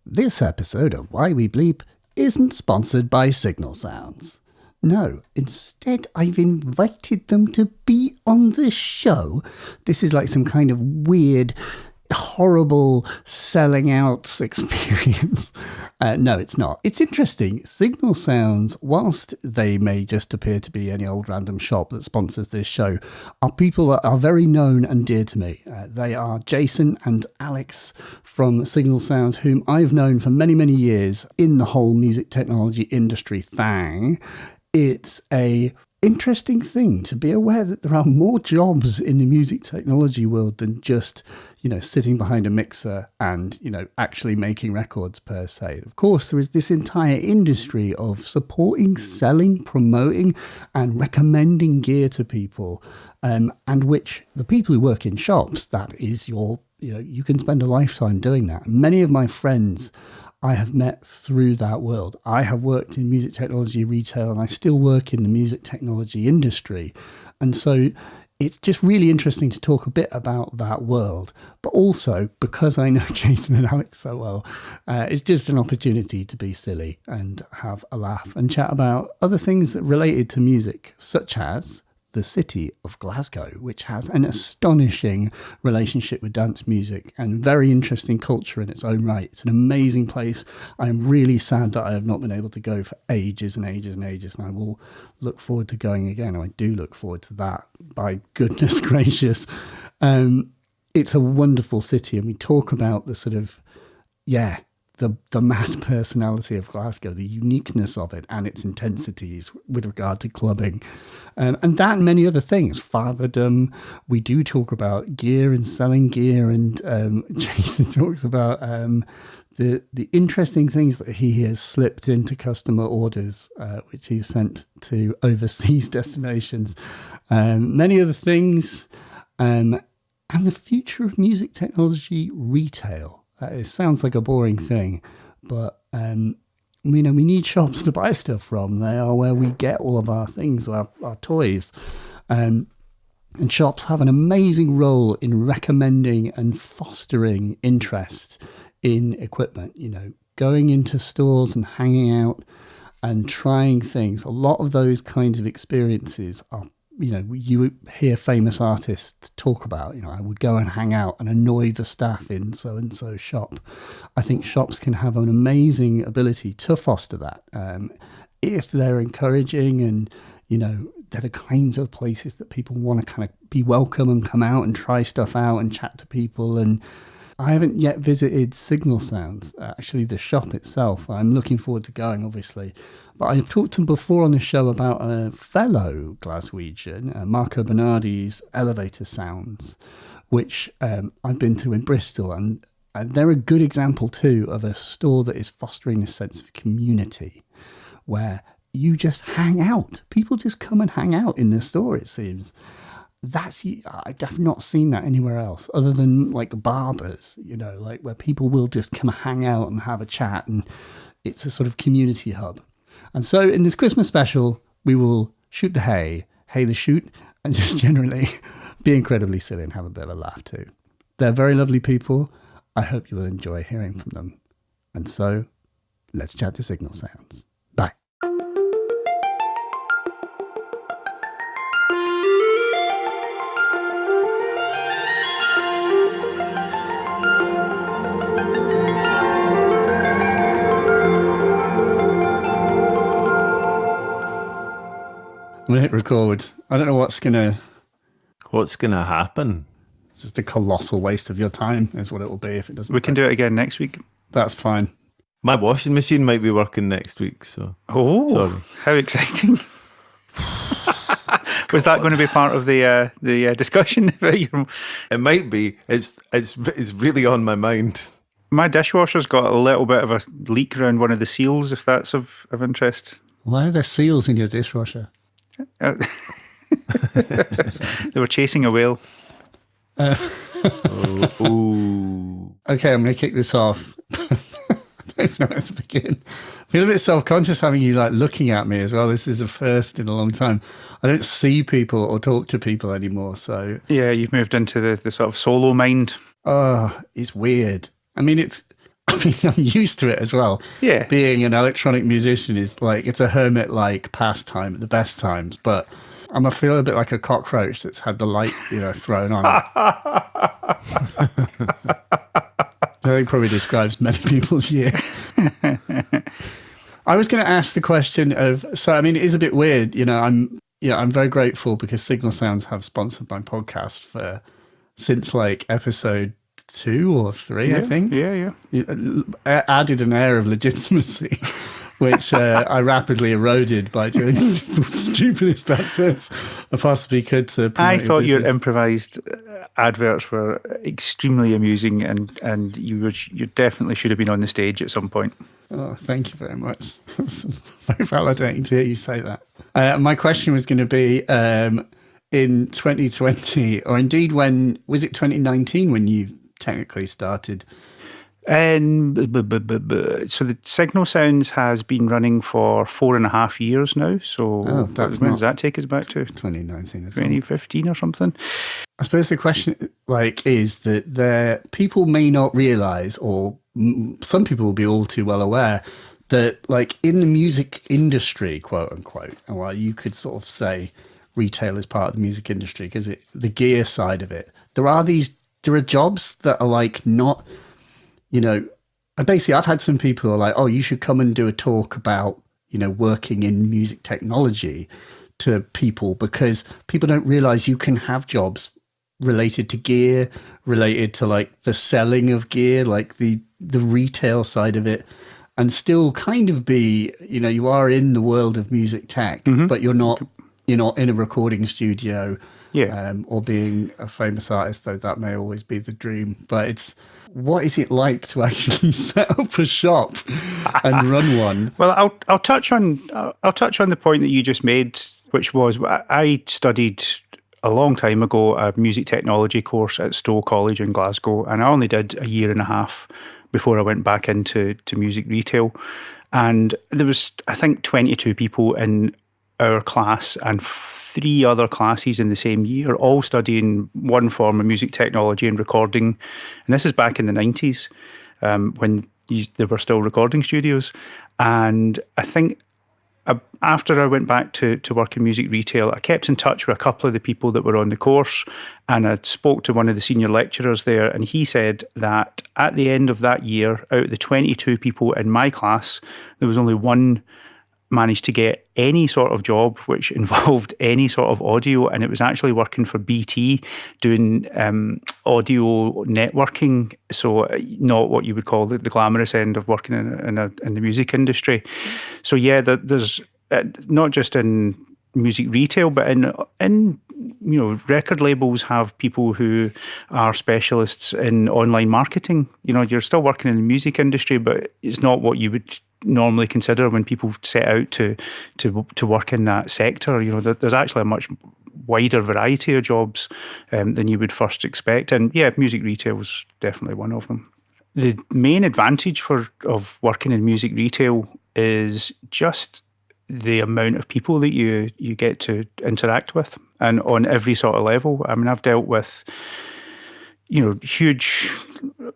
This episode of Why We Bleep isn't sponsored by Signal Sounds. No, instead I've invited them to be on the show. This is like some kind of weird, horrible selling out experience. No, it's not. It's interesting. Signal Sounds, whilst they may just appear to be any old random shop that sponsors this show, are people that are very known and dear to me. They are Jason and Aleks from Signal Sounds, whom I've known for many, many years in the whole music technology industry thing. It's a interesting thing to be aware that there are more jobs in the music technology world than just, sitting behind a mixer and, actually making records per se. Of course, there is this entire industry of supporting, selling, promoting and recommending gear to people, and which the people who work in shops, that is you can spend a lifetime doing that. Many of my friends I have met through that world. I have worked in music technology retail and I still work in the music technology industry. And so it's just really interesting to talk a bit about that world. But also, because I know Jason and Aleks so well, it's just an opportunity to be silly and have a laugh and chat about other things that related to music, such as the city of Glasgow, which has an astonishing relationship with dance music and very interesting culture in its own right. It's an amazing place. I am really sad that I have not been able to go for ages and ages and ages, and I will look forward to going again. I do look forward to that, by goodness gracious. It's a wonderful city, and we talk about the sort of, the mad personality of Glasgow, the uniqueness of it and its intensities with regard to clubbing, and that and many other things. Fatherdom. We do talk about gear and selling gear, and Jason talks about the interesting things that he has slipped into customer orders, which he's sent to overseas destinations, many other things, and the future of music technology retail. It sounds like a boring thing, but we need shops to buy stuff from. They are where we get all of our things, our toys. And shops have an amazing role in recommending and fostering interest in equipment. Going into stores and hanging out and trying things. A lot of those kinds of experiences are, you hear famous artists talk about, I would go and hang out and annoy the staff in so-and-so shop. I think shops can have an amazing ability to foster that if they're encouraging and, they're the kinds of places that people want to kind of be welcome and come out and try stuff out and chat to people. And I haven't yet visited Signal Sounds, actually the shop itself. I'm looking forward to going, obviously. But I've talked to him before on the show about a fellow Glaswegian, Marco Bernardi's Elevator Sounds, which I've been to in Bristol. And they're a good example, too, of a store that is fostering a sense of community, where you just hang out. People just come and hang out in the store, it seems. I've not seen that anywhere else other than like barbers, like where people will just come hang out and have a chat, and it's a sort of community hub. And so in this Christmas special, we will shoot the hay the shoot, and just generally be incredibly silly and have a bit of a laugh too. They're very lovely people. I hope you will enjoy hearing from them. And so let's chat to Signal Sounds. Bye. I'm going to hit record. I don't know what's going to happen. It's just a colossal waste of your time is what it will be if it doesn't. We can do it again next week. That's fine. My washing machine might be working next week, so... Oh, sorry. How exciting. Was that going to be part of the discussion about your... It might be. It's really on my mind. My dishwasher's got a little bit of a leak around one of the seals, if that's of interest. Why are there seals in your dishwasher? They were chasing a whale. Ooh. Okay, I'm going to kick this off. I don't know where to begin. I feel a bit self-conscious having you looking at me as well. This is the first in a long time. I don't see people or talk to people anymore, so... Yeah, you've moved into the sort of solo mind. Oh, it's weird. I mean, I mean, I'm used to it as well. Yeah. Being an electronic musician is like, it's a hermit-like pastime at the best times, but I feel a bit like a cockroach that's had the light, thrown on it. I think probably describes many people's year. I was going to ask the question of, so I mean, it is a bit weird, I'm very grateful because Signal Sounds have sponsored my podcast since like episode 2 or 3, I think. Yeah. Added an air of legitimacy, which I rapidly eroded by doing the stupidest adverts I possibly could to promote I thought your business. improvised adverts were extremely amusing, and you definitely should have been on the stage at some point. Oh, thank you very much. It's very validating to hear you say that. My question was going to be, in 2020, or indeed was it 2019 when you technically started? And so the Signal Sounds has been running for 4.5 years now. So when does that take us back to? 2019, 2015 or something. I suppose the question is that people may not realise, or some people will be all too well aware, that like in the music industry, quote unquote, and while you could sort of say retail is part of the music industry because the gear side of it, there are jobs that are like not, and basically I've had some people who are like, oh, you should come and do a talk about, working in music technology to people, because people don't realize you can have jobs related to gear, related to like the selling of gear, like the retail side of it, and still kind of be, you are in the world of music tech, but you're not in a recording studio, or being a famous artist, though that may always be the dream. But what is it like to actually set up a shop and run one? Well, I'll touch on the point that you just made, which was I studied a long time ago a music technology course at Stowe College in Glasgow, and I only did a year and a half before I went back into music retail. And there was, I think, 22 people in our class and 3 other classes in the same year, all studying one form of music technology and recording. And this is back in the 90s, when there were still recording studios. And I think after I went back to work in music retail, I kept in touch with a couple of the people that were on the course, and I spoke to one of the senior lecturers there, and he said that at the end of that year, out of the 22 people in my class, there was only one managed to get any sort of job which involved any sort of audio, and it was actually working for BT doing audio networking, so not what you would call the glamorous end of working in the music industry. So yeah, there's not just in music retail, but in record labels have people who are specialists in online marketing. You're still working in the music industry, but it's not what you would normally consider when people set out to work in that sector. There's actually a much wider variety of jobs than you would first expect, and yeah, music retail was definitely one of them. The main advantage of working in music retail is just the amount of people that you get to interact with, and on every sort of level. I mean, I've dealt with huge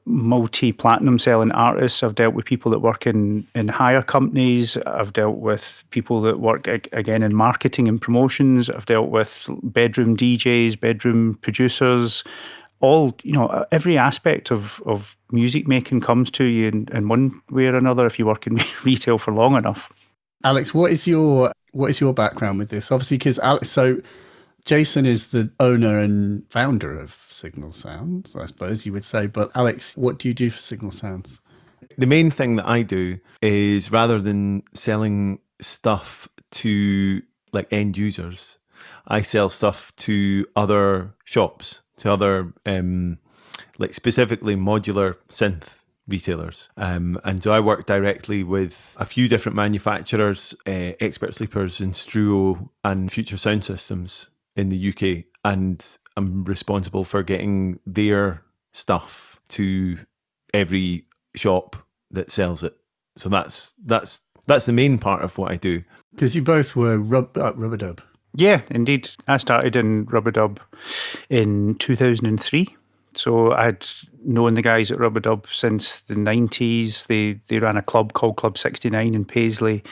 multi-platinum selling artists. I've dealt with people that work in hire companies. I've dealt with people that work again in marketing and promotions. I've dealt with bedroom DJs, bedroom producers. All, every aspect of music making comes to you in one way or another if you work in retail for long enough. Aleks, what is your background with this? Obviously, because so Jason is the owner and founder of Signal Sounds, I suppose you would say. But Aleks, what do you do for Signal Sounds? The main thing that I do is, rather than selling stuff to like end users, I sell stuff to other shops, to other like specifically modular synth retailers. And so I work directly with a few different manufacturers, Expert Sleepers and Struo and Future Sound Systems in the UK, and I'm responsible for getting their stuff to every shop that sells it. So that's the main part of what I do. Because you both were Rubadub. Yeah, indeed. I started in Rubadub in 2003. So I'd known the guys at Rubber Dub since the 90s. They ran a club called Club 69 in Paisley,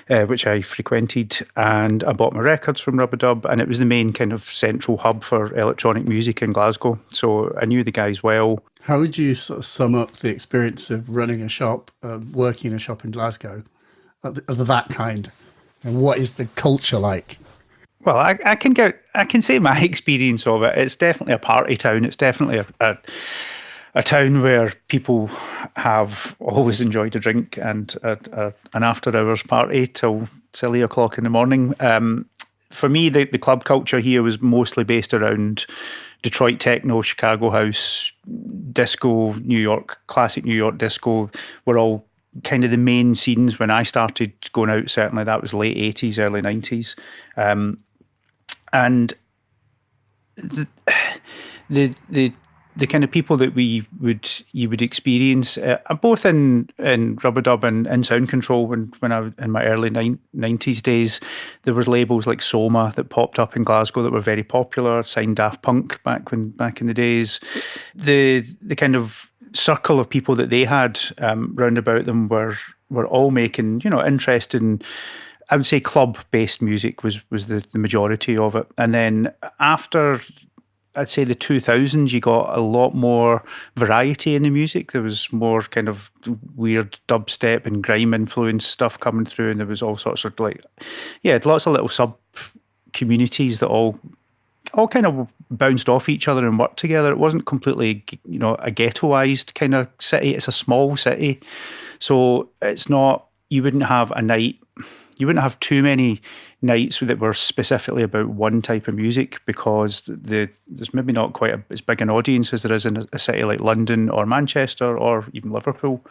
which I frequented, and I bought my records from Rubber Dub, and it was the main kind of central hub for electronic music in Glasgow. So I knew the guys well. How would you sort of sum up the experience of running a shop, working in a shop in Glasgow, of that kind? And what is the culture like? Well, I can say my experience of it. It's definitely a party town. It's definitely a town where people have always enjoyed a drink and an after-hours party till silly o'clock in the morning. For me, the club culture here was mostly based around Detroit techno, Chicago house, disco, New York, classic New York disco were all kind of the main scenes when I started going out. Certainly that was late 80s, early 90s. And the kind of people that you would experience, both in Rubber Dub and in sound control when I was in my early 90s days, there were labels like Soma that popped up in Glasgow that were very popular, signed Daft Punk back in the days. The kind of circle of people that they had round about them were all making, interesting, I would say club-based music was the majority of it. And then after, I'd say the 2000s, you got a lot more variety in the music. There was more kind of weird dubstep and grime influence stuff coming through, and there was all sorts of lots of little sub-communities that all kind of bounced off each other and worked together. It wasn't completely, a ghettoized kind of city. It's a small city. So it's not, you wouldn't have too many nights that were specifically about one type of music, because there's maybe not quite as big an audience as there is in a city like London or Manchester or even Liverpool.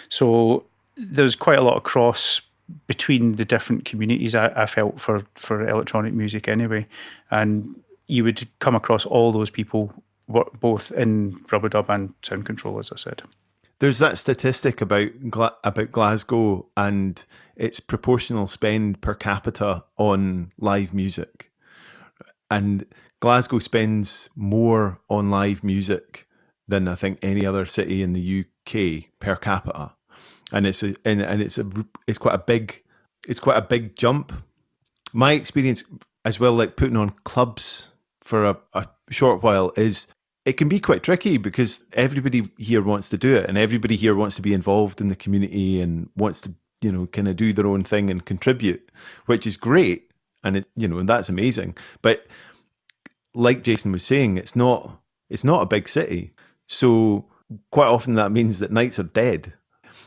So there's quite a lot of cross between the different communities, I felt, for electronic music anyway. And you would come across all those people both in Rubber Dub and sound control, as I said. There's that statistic about Glasgow and its proportional spend per capita on live music. And Glasgow spends more on live music than I think any other city in the UK per capita. And it's quite a big jump. My experience as well, like putting on clubs for a short while, is it can be quite tricky because everybody here wants to do it, and everybody here wants to be involved in the community and wants to, kind of do their own thing and contribute, which is great. And and that's amazing. But like Jason was saying, it's not a big city. So quite often that means that nights are dead.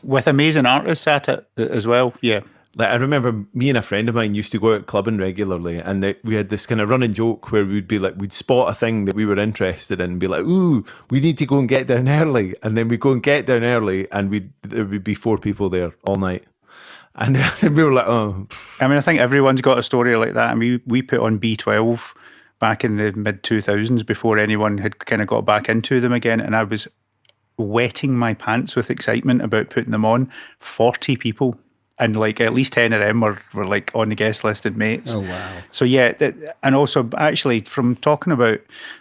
With amazing artists at it as well, yeah. Like I remember me and a friend of mine used to go out clubbing regularly, and we had this kind of running joke where we'd spot a thing that we were interested in and be like, ooh, we need to go and get down early. And then we'd go and get down early, and there would be 4 people there all night. And we were like, oh. I mean, I think everyone's got a story like that. I mean, we put on B12 back in the mid-2000s before anyone had kind of got back into them again, and I was wetting my pants with excitement about putting them on. 40 people. And like at least 10 of them were like on the guest list and mates. Oh, wow. So yeah, and also actually from talking about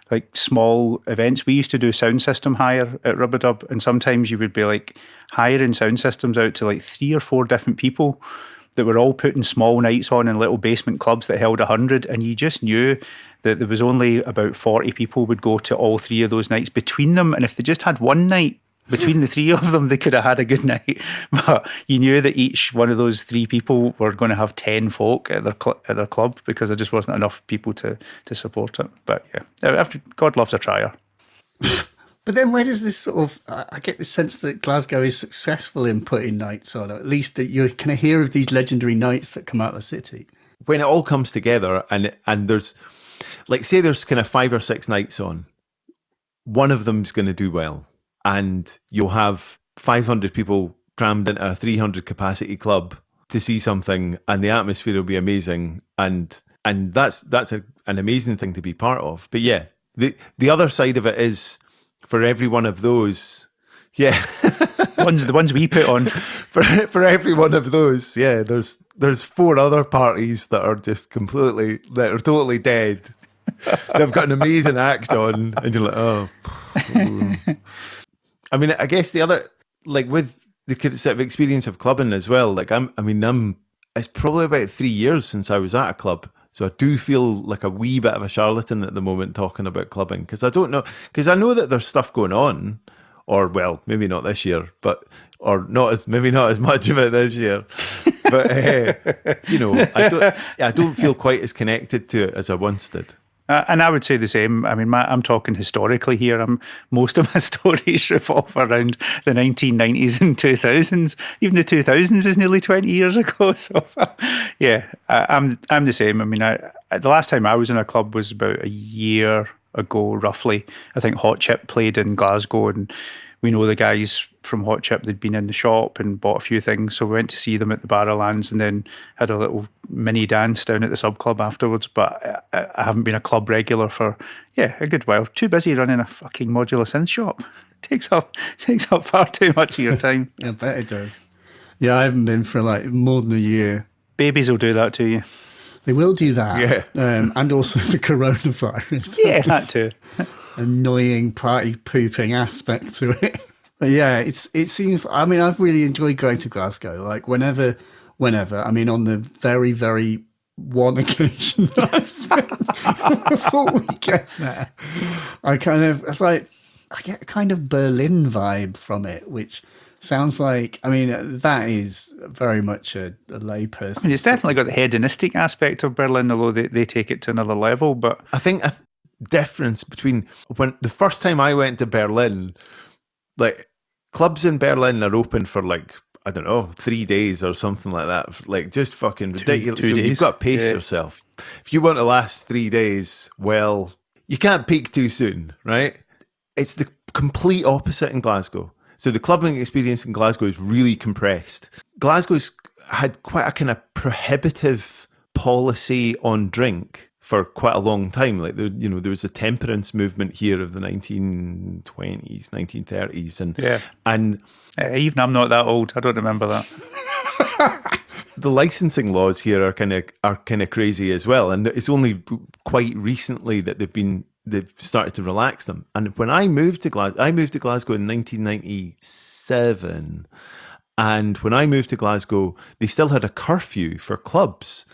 like small events, we used to do sound system hire at Rubber Dub, and sometimes you would be like hiring sound systems out to like 3 or 4 different people that were all putting small nights on in little basement clubs that held 100, and you just knew that there was only about 40 people would go to all 3 of those nights between them, and if they just had one night between the 3 of them, they could have had a good night. But you knew that each one of those 3 people were going to have 10 folk at their club, because there just wasn't enough people to support it. But yeah, God loves a trier. But then where does this sort of, I get the sense that Glasgow is successful in putting nights on, or at least that you kind of hear of these legendary nights that come out of the city. When it all comes together and there's, like, say there's kind of 5 or 6 nights on, one of them's going to do well. And you'll have 500 people crammed into a 300 capacity club to see something, and the atmosphere will be amazing. And that's an amazing thing to be part of. But yeah, the other side of it is, for every one of those, yeah, the ones we put on, for every one of those, yeah, there's 4 other parties that are just totally dead. They've got an amazing act on, and you're like, oh. I mean, I guess the other, like with the sort of experience of clubbing as well, like it's probably about 3 years since I was at a club. So I do feel like a wee bit of a charlatan at the moment talking about clubbing, because I don't know, because I know that there's stuff going on, or well, maybe not this year, maybe not as much of it this year. But I don't feel quite as connected to it as I once did. And I would say the same. I mean, I'm talking historically here. Most of my stories revolve around the 1990s and 2000s. Even the 2000s is nearly 20 years ago. So, yeah, I'm the same. I mean, the last time I was in a club was about a year ago, roughly. I think Hot Chip played in Glasgow, and we know the guys from Hot Chip. They'd been in the shop and bought a few things, so we went to see them at the Barrowlands and then had a little mini dance down at the sub club afterwards. But I haven't been a club regular for a good while. Too busy running a fucking modular synth shop. Takes up far too much of your time. I bet it does. Yeah, I haven't been for like more than a year. Babies will do that to you. They will do that. Yeah. And also the coronavirus. Yeah, that too. Annoying party pooping aspect to it. But yeah, it seems, I mean, I've really enjoyed going to Glasgow. Like whenever, I mean, on the very, very one occasion that I've spent a full weekend there, I get a kind of Berlin vibe from it, which sounds like, I mean, that is very much a layperson. I mean, it's definitely got the hedonistic aspect of Berlin, although they take it to another level. But I think a difference between when the first time I went to Berlin, like clubs in Berlin are open for like, I don't know, 3 days or something like that. Like just fucking ridiculous. Two so days. You've got to pace yourself. If you want to last 3 days, well, you can't peak too soon, right? It's the complete opposite in Glasgow. So the clubbing experience in Glasgow is really compressed. Glasgow's had quite a kind of prohibitive policy on drink for quite a long time. Like there was a temperance movement here of the 1920s, 1930s, and even I'm not that old. I don't remember that. The licensing laws here are kind of crazy as well. And it's only quite recently that they've started to relax them. And when I moved to Glasgow in 1997, and when I moved to Glasgow, they still had a curfew for clubs.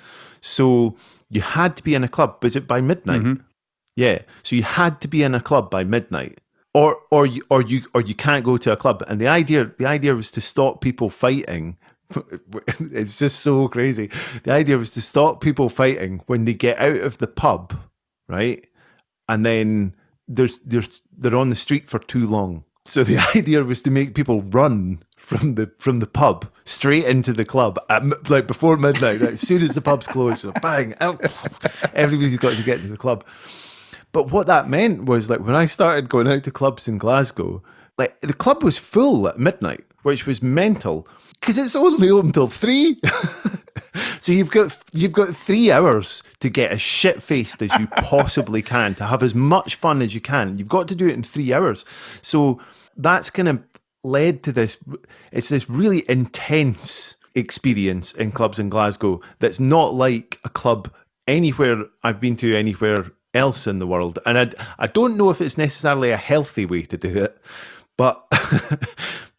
So you had to be in a club. Was it by midnight? Mm-hmm. Yeah. So you had to be in a club by midnight, or you can't go to a club. And the idea was to stop people fighting. It's just so crazy. The idea was to stop people fighting when they get out of the pub, right? And then they're on the street for too long. So the idea was to make people run from the pub straight into the club at, like before midnight. As soon as the pub's closed, so bang, out, everybody's got to get to the club. But what that meant was, like, when I started going out to clubs in Glasgow, like the club was full at midnight, which was mental because it's only open till 3. So you've got 3 hours to get as shit-faced as you possibly can, to have as much fun as you can. You've got to do it in 3 hours. So that's kind of led to this. It's this really intense experience in clubs in Glasgow that's not like a club anywhere I've been to anywhere else in the world. And I don't know if it's necessarily a healthy way to do it, but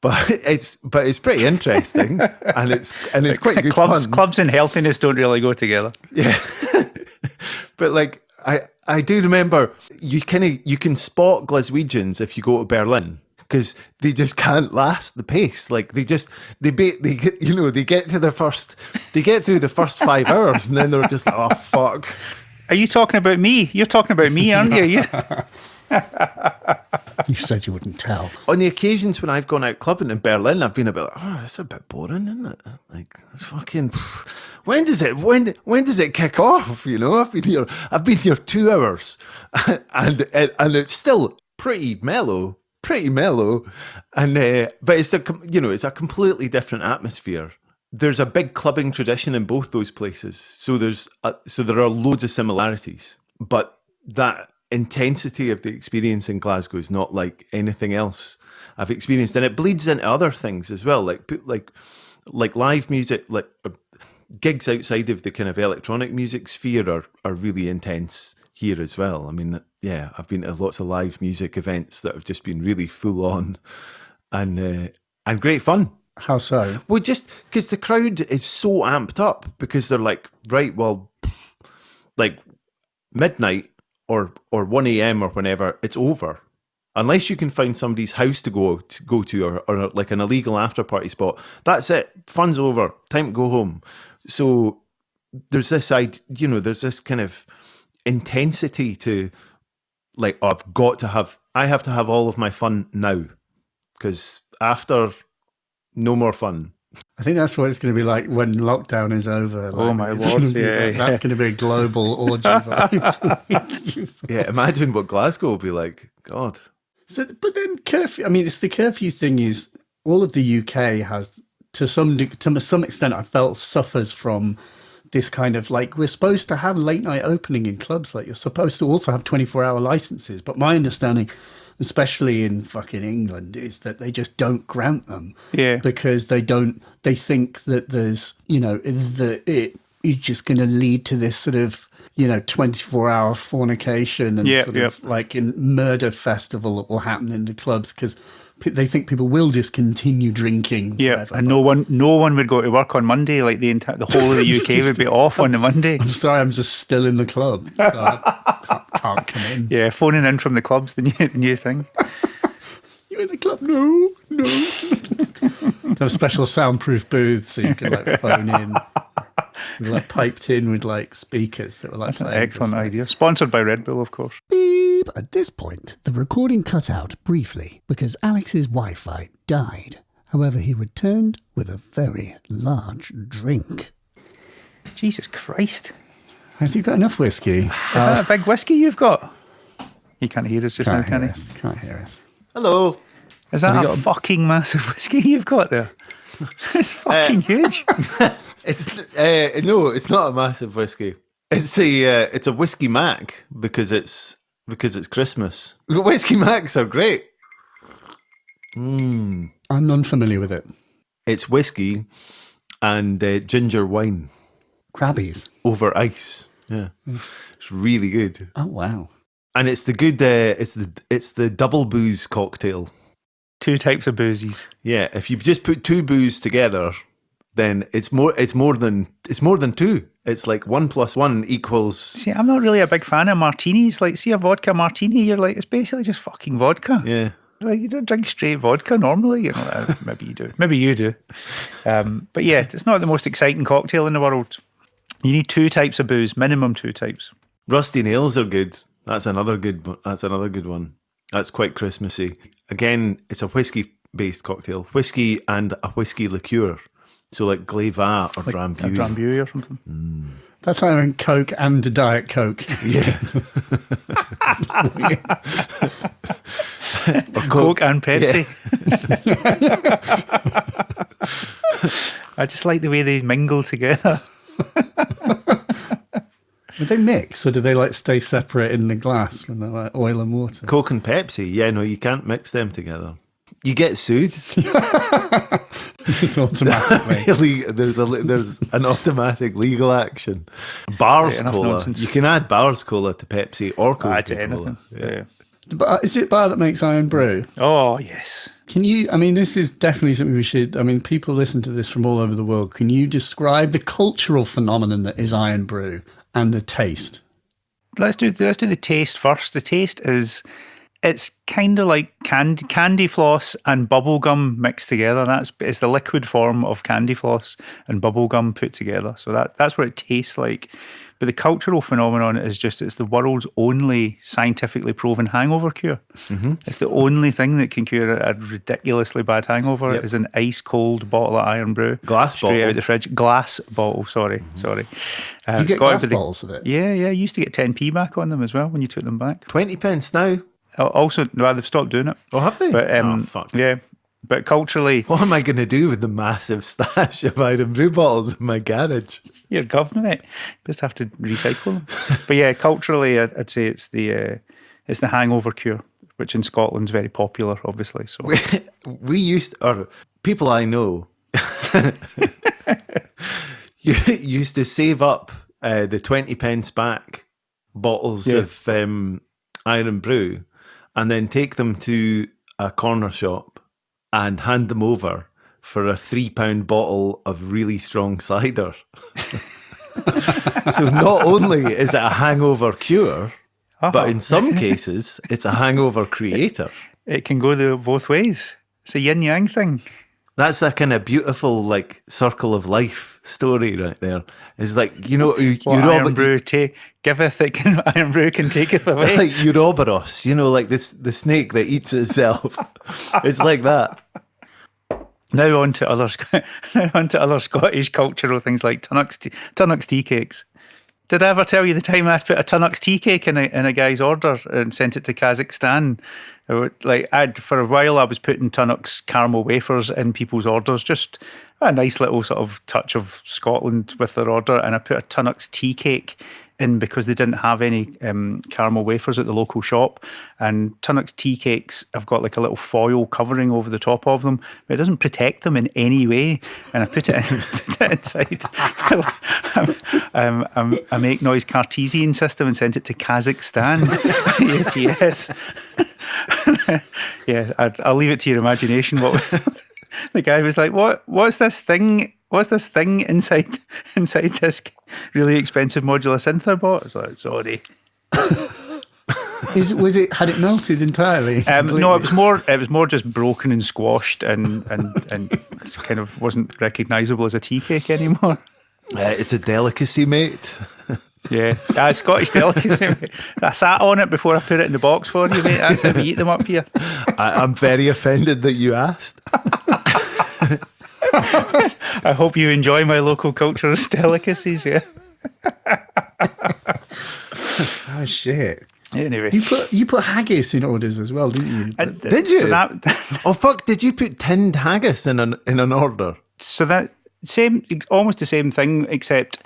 it's pretty interesting, and it's quite good fun. Clubs and healthiness don't really go together. Yeah, but like I do remember you can spot Glaswegians if you go to Berlin, because they just can't last the pace. Like they get through the first 5 hours, and then they're just like, oh fuck. Are you talking about me? You're talking about me, aren't you? You said you wouldn't tell. On the occasions when I've gone out clubbing in Berlin, I've been a bit like, oh, it's a bit boring, isn't it? Like, fucking, when does it kick off? You know, I've been here 2 hours, and it's still pretty mellow, and but it's a completely different atmosphere. There's a big clubbing tradition in both those places, so there are loads of similarities, but that intensity of the experience in Glasgow is not like anything else I've experienced, and it bleeds into other things as well, like live music, like gigs outside of the kind of electronic music sphere are really intense. here as well. I mean, yeah, I've been to lots of live music events that have just been really full on and great fun. How so? Well, just because the crowd is so amped up because they're like, right, well, like midnight or 1 a.m. or whenever, it's over. Unless you can find somebody's house to go to or like an illegal after party spot, that's it. Fun's over. Time to go home. So there's this there's this kind of intensity to like, oh, I have to have all of my fun now, because after, no more fun. I think that's what it's going to be like when lockdown is over. Like, Oh my Lord, yeah. That's going to be a global orgy vibe. It's just- Yeah, imagine what Glasgow will be like. God. So, but then curfew. I mean, it's the curfew thing. Is all of the UK has to some extent, I felt, suffers from this kind of like, we're supposed to have late night opening in clubs. Like, you're supposed to also have 24-hour licenses. But my understanding, especially in fucking England, is that they just don't grant them. Yeah. Because they think that there's, it is just going to lead to this sort of, 24-hour fornication and sort of like in murder festival that will happen in the clubs, because they think people will just continue drinking forever. And no one would go to work on Monday. Like the whole of the UK would be off on the Monday. I'm sorry, I'm just still in the club, so I can't come in. Yeah, phoning in from the club's the new thing. You're in the club? No. They have special soundproof booths so you can like phone in. We're like piped in with like speakers that were like. That's an excellent idea. Sponsored by Red Bull, of course. Beep. At this point, the recording cut out briefly because Alex's Wi-Fi died. However, he returned with a very large drink. Jesus Christ. Has he got enough whiskey? Is that a big whiskey you've got? He can't hear us just now, can he? Can't hear us. Hello. Is that a fucking massive whiskey you've got there? It's fucking huge. It's no, it's not a massive whiskey. It's a whiskey mac because it's Christmas. Whiskey macs are great. I'm non-familiar with it. It's whiskey and ginger wine. Crabbies over ice. Yeah, it's really good. Oh wow! And it's the good. It's the double booze cocktail. 2 types of boozies. Yeah, if you just put 2 booze together, then it's more than 2. It's like 1 + 1 equals. See, I'm not really a big fan of martinis. Like, see a vodka martini, you're like, it's basically just fucking vodka. Yeah. Like, you don't drink straight vodka normally. Maybe you do. Maybe you do. But yeah, it's not the most exciting cocktail in the world. You need 2 types of booze, minimum 2 types. Rusty nails are good. That's another good one. That's quite Christmassy. Again, it's a whiskey-based cocktail. Whiskey and a whiskey liqueur. So like Glava or like Drambuie. A Drambuie or something. That's like having Coke and a Diet Coke. Yeah. Or Coke and Pepsi. Yeah. I just like the way they mingle together. Would they mix, or do they like stay separate in the glass when they're like oil and water? Coke and Pepsi. Yeah, no, you can't mix them together. You get sued. Just automatically. There's an automatic legal action. Bars Cola. Nonsense. You can add Bars Cola to Pepsi or Coca-Cola. To anything. Yeah. But is it bar that makes Iron Brew? Oh, yes. This is definitely something we should, people listen to this from all over the world. Can you describe the cultural phenomenon that is Iron Brew and the taste? Let's do the taste first. The taste it's kind of like candy floss and bubblegum mixed together. It's the liquid form of candy floss and bubblegum put together. So that's what it tastes like. But the cultural phenomenon is it's the world's only scientifically proven hangover cure. Mm-hmm. It's the only thing that can cure a ridiculously bad hangover. Is an ice cold bottle of Iron Brew. Glass straight bottle. out of the fridge. Glass bottle, sorry. You get glass bottles of it? Yeah. You used to get 10p back on them as well when you took them back. 20 pence now. Also, no, they've stopped doing it. Oh, have they? But, fuck. Yeah. But culturally... What am I going to do with the massive stash of Iron Brew bottles in my garage? You're government, mate. Just have to recycle them. But yeah, culturally, I'd say it's the hangover cure, which in Scotland's very popular, obviously. So people I know used to save up the 20 pence back bottles of Iron Brew and then take them to a corner shop and hand them over for a £3 bottle of really strong cider. So not only is it a hangover cure, but in some cases, it's a hangover creator. It can go both ways. It's a yin-yang thing. That's a kind of beautiful, like, circle of life story right there. It's like, you know, Iron Brew giveth, it can, Iron Brew can taketh away. Like Ouroboros, you know, like the snake that eats itself. It's like that. Now on to other Scottish cultural things like Tunnock's tea cakes. Did I ever tell you the time I put a Tunnock's tea cake in a guy's order and sent it to Kazakhstan? For a while I was putting Tunnock's caramel wafers in people's orders, just a nice little sort of touch of Scotland with their order, and I put a Tunnock's tea cake in because they didn't have any caramel wafers at the local shop. And Tunnock's tea cakes have got like a little foil covering over the top of them, but it doesn't protect them in any way. And I put it inside a Make Noise Cartesian system and sent it to Kazakhstan. Yes. Yeah, I'll leave it to your imagination. The guy was like, "What's this thing? What's this thing inside this really expensive modular synth I bought?" I was like, "Sorry." Had it melted entirely? No, it was more just broken and squashed and kind of wasn't recognisable as a tea cake anymore. It's a delicacy, mate. Yeah, Scottish delicacy. Mate. I sat on it before I put it in the box for you, mate. That's how we eat them up here. I'm very offended that you asked. I hope you enjoy my local culture's delicacies, yeah. Oh, shit. Anyway. You put haggis in orders as well, didn't you? Did you? So oh, fuck, did you put tinned haggis in an order? So that almost the same thing, except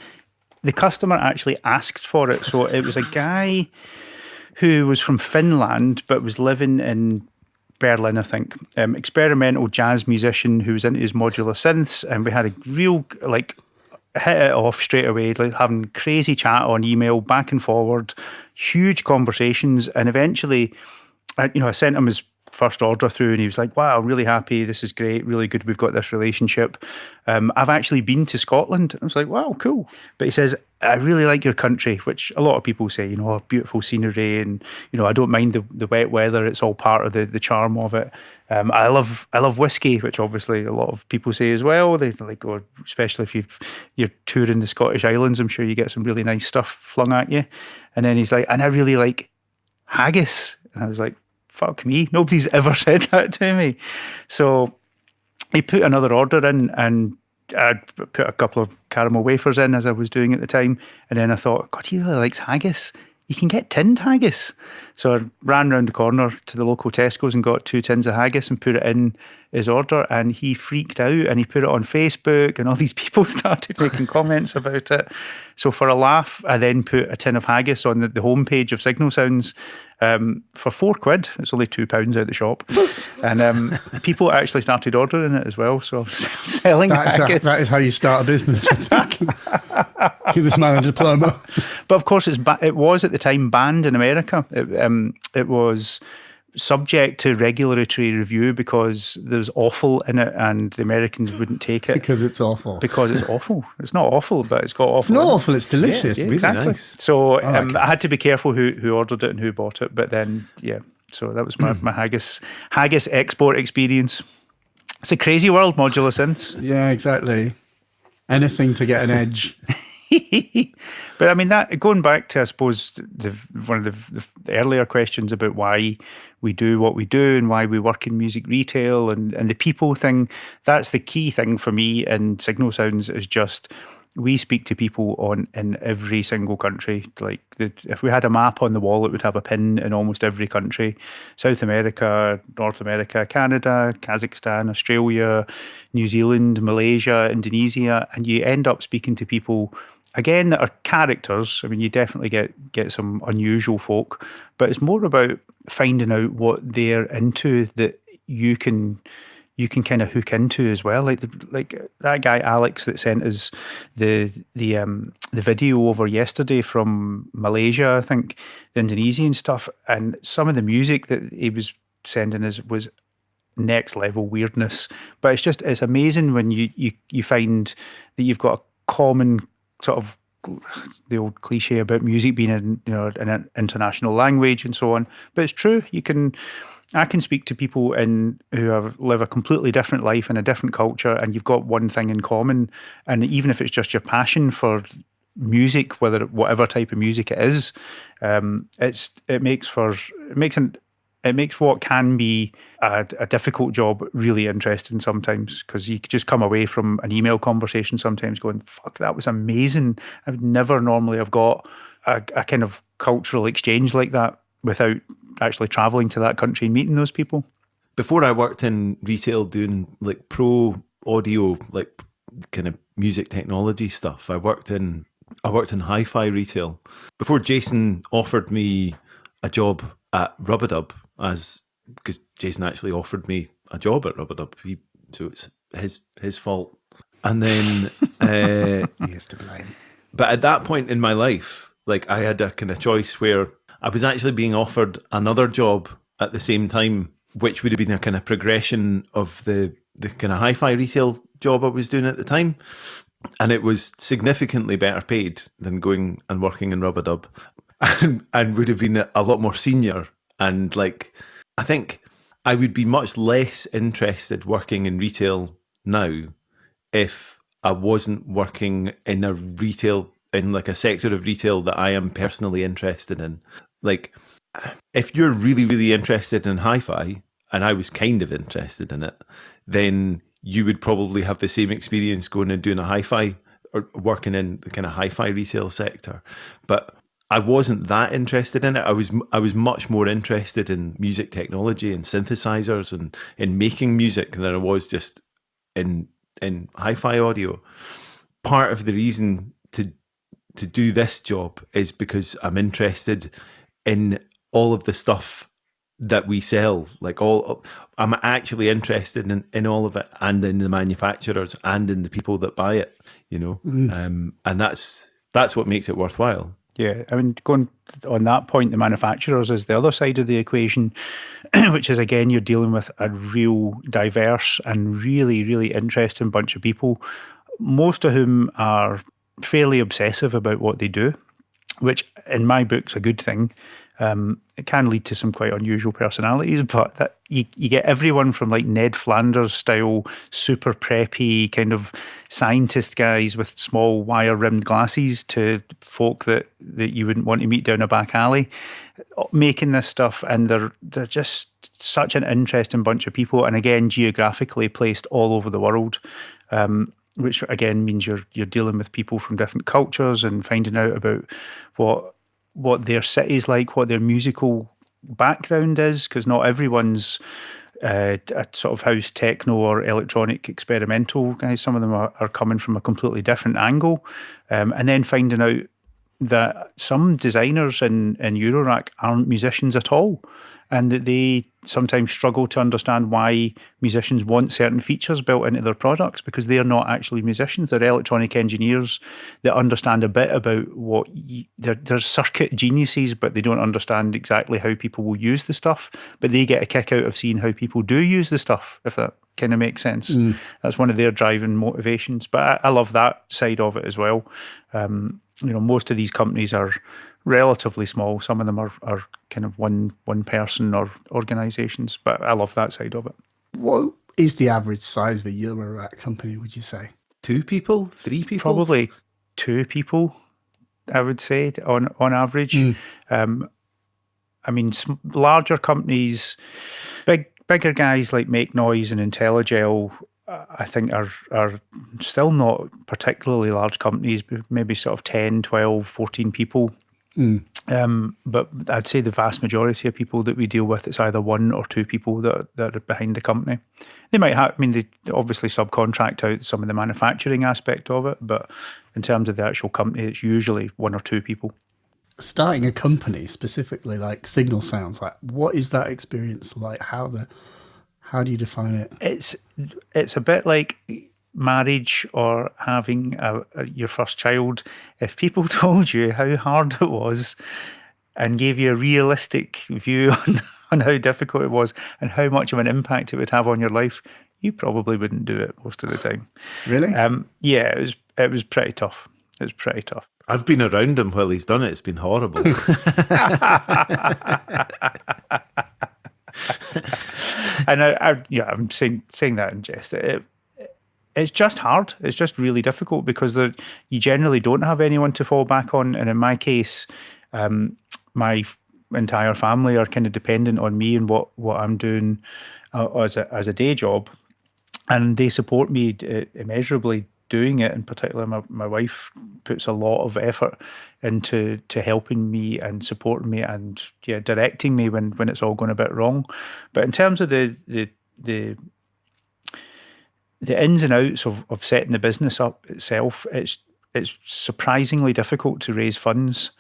the customer actually asked for it. So it was a guy who was from Finland but was living in Berlin, I think. Experimental jazz musician who was into his modular synths, and we had a real hit it off straight away, like having crazy chat on email, back and forward, huge conversations, and eventually, I sent him his first order through, and he was like, "Wow, I'm really happy. This is great. Really good. We've got this relationship. I've actually been to Scotland." I was like, "Wow, cool." But he says, "I really like your country," which a lot of people say, beautiful scenery, and I don't mind the wet weather. It's all part of the charm of it. I love whiskey, which obviously a lot of people say as well. They like, or especially if you're touring the Scottish Islands, I'm sure you get some really nice stuff flung at you. And then he's like, "And I really like haggis." And I was like, "Fuck me, nobody's ever said that to me." So he put another order in, and I put a couple of caramel wafers in as I was doing at the time. And then I thought, God, he really likes haggis. You can get tinned haggis. So I ran round the corner to the local Tesco's and got 2 tins of haggis and put it in his order, and he freaked out and he put it on Facebook, and all these people started making comments about it. So for a laugh, I then put a tin of haggis on the homepage of Signal Sounds for £4. It's only £2 out the shop. And people actually started ordering it as well. So I was selling haggis. That is how you start a business, I think. Give this man a diploma. But of course, it was at the time banned in America. It was subject to regulatory review because there's offal in it, and the Americans wouldn't take it. Because it's awful. Because it's awful. It's not awful, but it's got awful. It's not awful, it's delicious. Yeah, really exactly. Nice. So I had to be careful who ordered it and who bought it. But then, yeah, so that was my haggis export experience. It's a crazy world, modular synths. Yeah, exactly. Anything to get an edge. But I mean, that going back to, I suppose, one of the earlier questions about why we do what we do and why we work in music retail and the people thing, that's the key thing for me in Signal Sounds, is just we speak to people in every single country. Like if we had a map on the wall, it would have a pin in almost every country: South America, North America, Canada, Kazakhstan, Australia, New Zealand, Malaysia, Indonesia, and you end up speaking to people again that are characters. I mean, you definitely get some unusual folk, but it's more about finding out what they're into that you can you can kind of hook into as well. Like that guy Aleks that sent us the video over yesterday from Malaysia, I think, the Indonesian stuff, and some of the music that he was sending us was next level weirdness. But it's amazing when you find that you've got a common sort of, the old cliche about music being in an international language and so on. But it's true. I can speak to people who live a completely different life in a different culture, and you've got one thing in common. And even if it's just your passion for music, whatever type of music it is, it makes what can be a difficult job really interesting sometimes, because you just come away from an email conversation sometimes going, fuck, that was amazing. I would never normally have got a kind of cultural exchange like that without actually traveling to that country and meeting those people. Before I worked in retail doing like pro audio, like kind of music technology stuff, I worked in hi-fi retail. Before Jason offered me a job at Rubadub, because Jason actually offered me a job at Rubadub, so it's his fault. And then He is to blame. But at that point in my life, like I had a kind of choice where I was actually being offered another job at the same time, which would have been a kind of progression of the kind of hi-fi retail job I was doing at the time. And it was significantly better paid than going and working in Rubadub, and would have been a lot more senior. And like, I think I would be much less interested working in retail now if I wasn't working in like a sector of retail that I am personally interested in. Like, if you're really, really interested in hi-fi, and I was kind of interested in it, then you would probably have the same experience going and doing a hi-fi or working in the kind of hi-fi retail sector. But I wasn't that interested in it. I was much more interested in music technology and synthesizers and in making music than I was just in hi-fi audio. Part of the reason to do this job is because I'm interested in all of the stuff that we sell. Like I'm actually interested in all of it, and in the manufacturers and in the people that buy it, and that's what makes it worthwhile. Yeah, I mean, going on that point, the manufacturers is the other side of the equation, which is, again, you're dealing with a real diverse and really, really interesting bunch of people, most of whom are fairly obsessive about what they do, which in my book's a good thing. It can lead to some quite unusual personalities, but that you get everyone from like Ned Flanders style, super preppy kind of scientist guys with small wire-rimmed glasses to folk that you wouldn't want to meet down a back alley making this stuff. And they're just such an interesting bunch of people, and again, geographically placed all over the world. Which again means you're dealing with people from different cultures and finding out about what their city's like, what their musical background is, because not everyone's a sort of house techno or electronic experimental guys. Some of them are coming from a completely different angle, and then finding out that some designers in Eurorack aren't musicians at all, and that they sometimes struggle to understand why musicians want certain features built into their products, because they're not actually musicians. They're electronic engineers that understand a bit about they're circuit geniuses, but they don't understand exactly how people will use the stuff. But they get a kick out of seeing how people do use the stuff, if that kind of makes sense. That's one of their driving motivations. But I love that side of it as well. Most of these companies are relatively small. Some of them are kind of one person or organizations, but I love that side of it. What is the average size of a Eurorack company, would you say? 2 people? 3 people? Probably 2 people, I would say, on average. I mean, larger companies, bigger guys like Make Noise and IntelliGel, I think are still not particularly large companies, maybe sort of 10, 12, 14 people. But I'd say the vast majority of people that we deal with, it's either 1 or 2 people that are behind the company. They might have, they obviously subcontract out some of the manufacturing aspect of it, but in terms of the actual company, it's usually 1 or 2 people. Starting a company, specifically like Signal Sounds, like what is that experience like? How How do you define it? It's a bit like marriage or having your first child. If people told you how hard it was and gave you a realistic view on how difficult it was and how much of an impact it would have on your life, you probably wouldn't do it most of the time. Really? Yeah, it was pretty tough. It was pretty tough. I've been around him while he's done it. It's been horrible. And I'm saying that in jest. It's just hard. It's just really difficult because you generally don't have anyone to fall back on. And in my case, my entire family are kind of dependent on me and what I'm doing as a day job, and they support me immeasurably doing it. In particular, my wife puts a lot of effort into helping me and supporting me and directing me when it's all going a bit wrong. But in terms of the ins and outs of setting the business up itself, it's surprisingly difficult to raise funds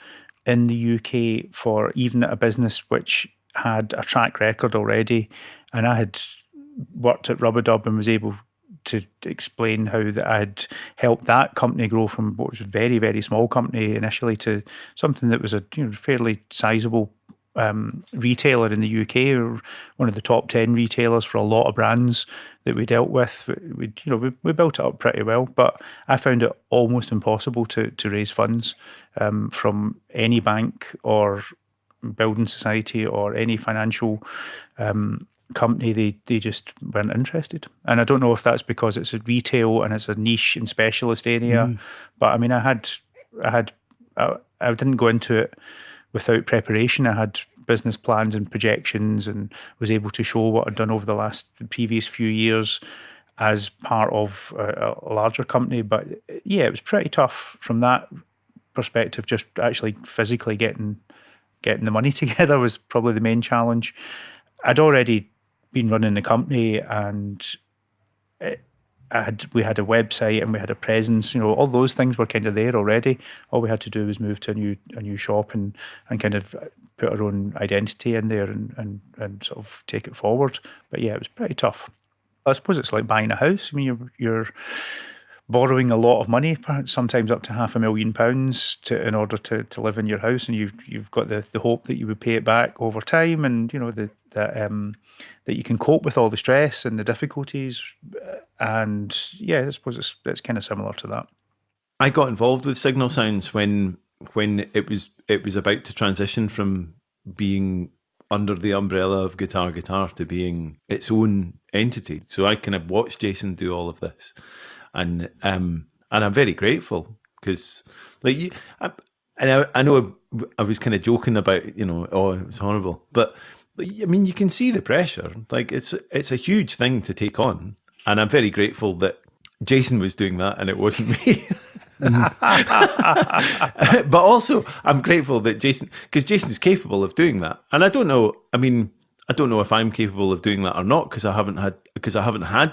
in the UK for even a business which had a track record already. And I had worked at Rubadub and was able to explain how that I had helped that company grow from what was a very, very small company initially to something that was a fairly sizable retailer in the UK, or one of the top 10 retailers for a lot of brands that we dealt with. We built it up pretty well, but I found it almost impossible to raise funds from any bank or building society or any financial company. They just weren't interested. And I don't know if that's because it's a retail and it's a niche and specialist area, but I mean, I didn't go into it without preparation. I had business plans and projections and was able to show what I'd done over the previous few years as part of a larger company. But yeah, it was pretty tough from that perspective. Just actually physically getting the money together was probably the main challenge. I'd already been running the company, and we had a website and we had a presence. All those things were kind of there already. All we had to do was move to a new shop and kind of put our own identity in there and sort of take it forward. But yeah, it was pretty tough. I suppose it's like buying a house. I mean, you're borrowing a lot of money, perhaps sometimes up to £500,000 in order to live in your house, and you've got the hope that you would pay it back over time, and that you can cope with all the stress and the difficulties. And yeah, I suppose it's kind of similar to that. I got involved with Signal Sounds when it was about to transition from being under the umbrella of Guitar to being its own entity. So I kind of watched Jason do all of this, and I'm very grateful because, like, I know I was kind of joking about it was horrible, but I mean, you can see the pressure. Like, it's a huge thing to take on, and I'm very grateful that Jason was doing that and it wasn't me. But also, I'm grateful that because Jason's capable of doing that, and I don't know. I mean, I don't know if I'm capable of doing that or not because I haven't had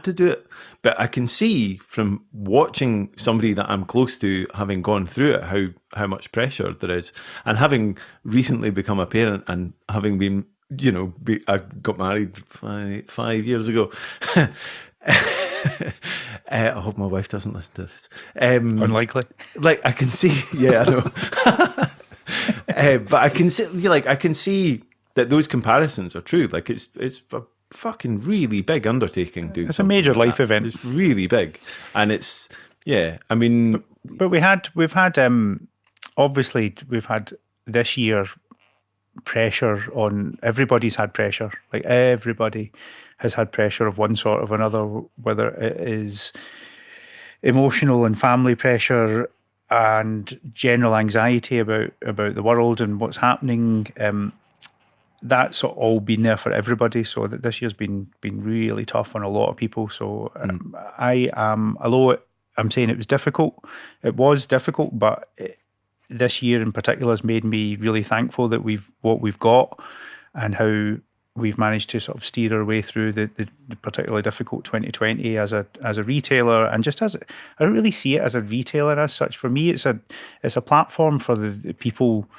to do it. But I can see from watching somebody that I'm close to having gone through it how much pressure there is, and having recently become a parent and having been. I got married 5 years ago. I hope my wife doesn't listen to this. Unlikely. Like, I can see, yeah, I know. But I can see that those comparisons are true. Like, it's a fucking really big undertaking. It's a major life event. It's really big, and it's I mean, but we've had obviously we've had this year. Pressure on everybody's had pressure. Like, everybody has had pressure of one sort or another, whether it is emotional and family pressure and general anxiety about the world and what's happening. That's all been there for everybody. So that this year's been really tough on a lot of people. So I am, although I'm saying it was difficult, but this year in particular has made me really thankful that what we've got and how we've managed to sort of steer our way through the particularly difficult 2020 as a retailer, and just I don't really see it as a retailer as such. For me, it's a platform for the people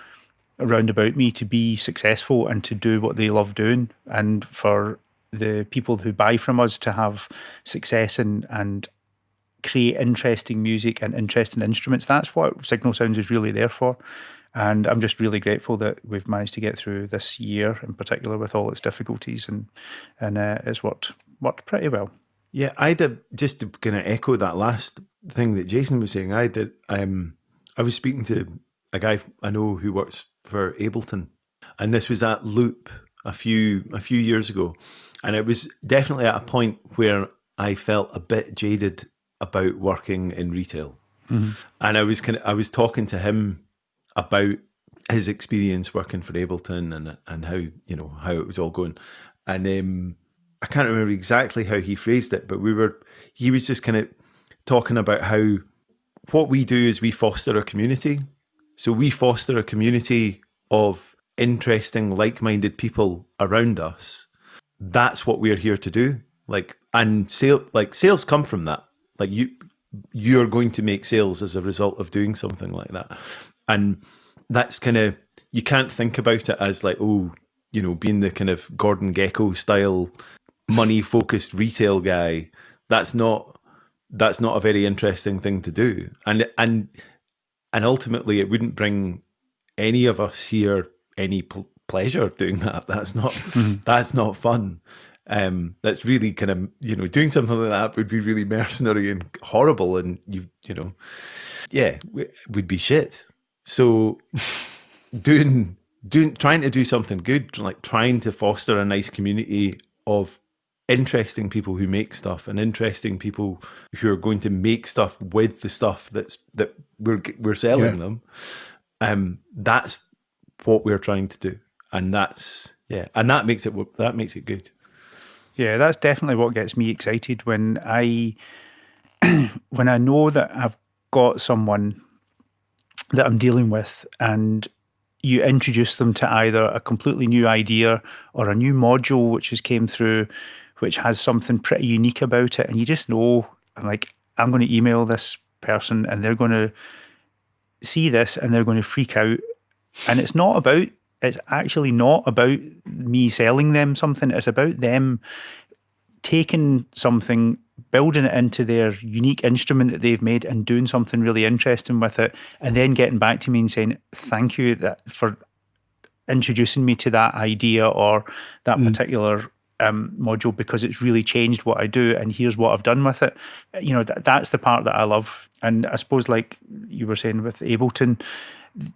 around about me to be successful and to do what they love doing, and for the people who buy from us to have success and create interesting music and interesting instruments. That's what Signal Sounds is really there for. And I'm just really grateful that we've managed to get through this year in particular with all its difficulties, and it's worked pretty well. Yeah, I did, just to kind of echo that last thing that Jason was saying, I was speaking to a guy I know who works for Ableton, and this was at Loop a few years ago, and it was definitely at a point where I felt a bit jaded about working in retail. Mm-hmm. And I was talking to him about his experience working for Ableton and how, you know, how it was all going. And I can't remember exactly how he phrased it, but he was just kind of talking about how what we do is we foster a community. So we foster a community of interesting, like-minded people around us. That's what we're here to do. Sales come from that. Like you're going to make sales as a result of doing something like that. And that's kind of, you can't think about it as like, oh, you know, being the kind of Gordon Gekko style money-focused retail guy. That's not a very interesting thing to do. And ultimately it wouldn't bring any of us here any pleasure doing that. That's not that's not fun. That's really kind of, you know, doing something like that would be really mercenary and horrible, and you know, yeah, would be shit. So trying to do something good, like trying to foster a nice community of interesting people who make stuff and interesting people who are going to make stuff with the stuff that we're selling them. That's what we're trying to do, and that makes it good. Yeah, that's definitely what gets me excited when I know that I've got someone that I'm dealing with, and you introduce them to either a completely new idea or a new module which has came through, which has something pretty unique about it, and you just know, I'm going to email this person and they're going to see this and they're going to freak out. And it's actually not about me selling them something. It's about them taking something, building it into their unique instrument that they've made and doing something really interesting with it, and then getting back to me and saying, thank you for introducing me to that idea or that particular module, because it's really changed what I do, and here's what I've done with it. You know, that's the part that I love. And I suppose, like you were saying with Ableton,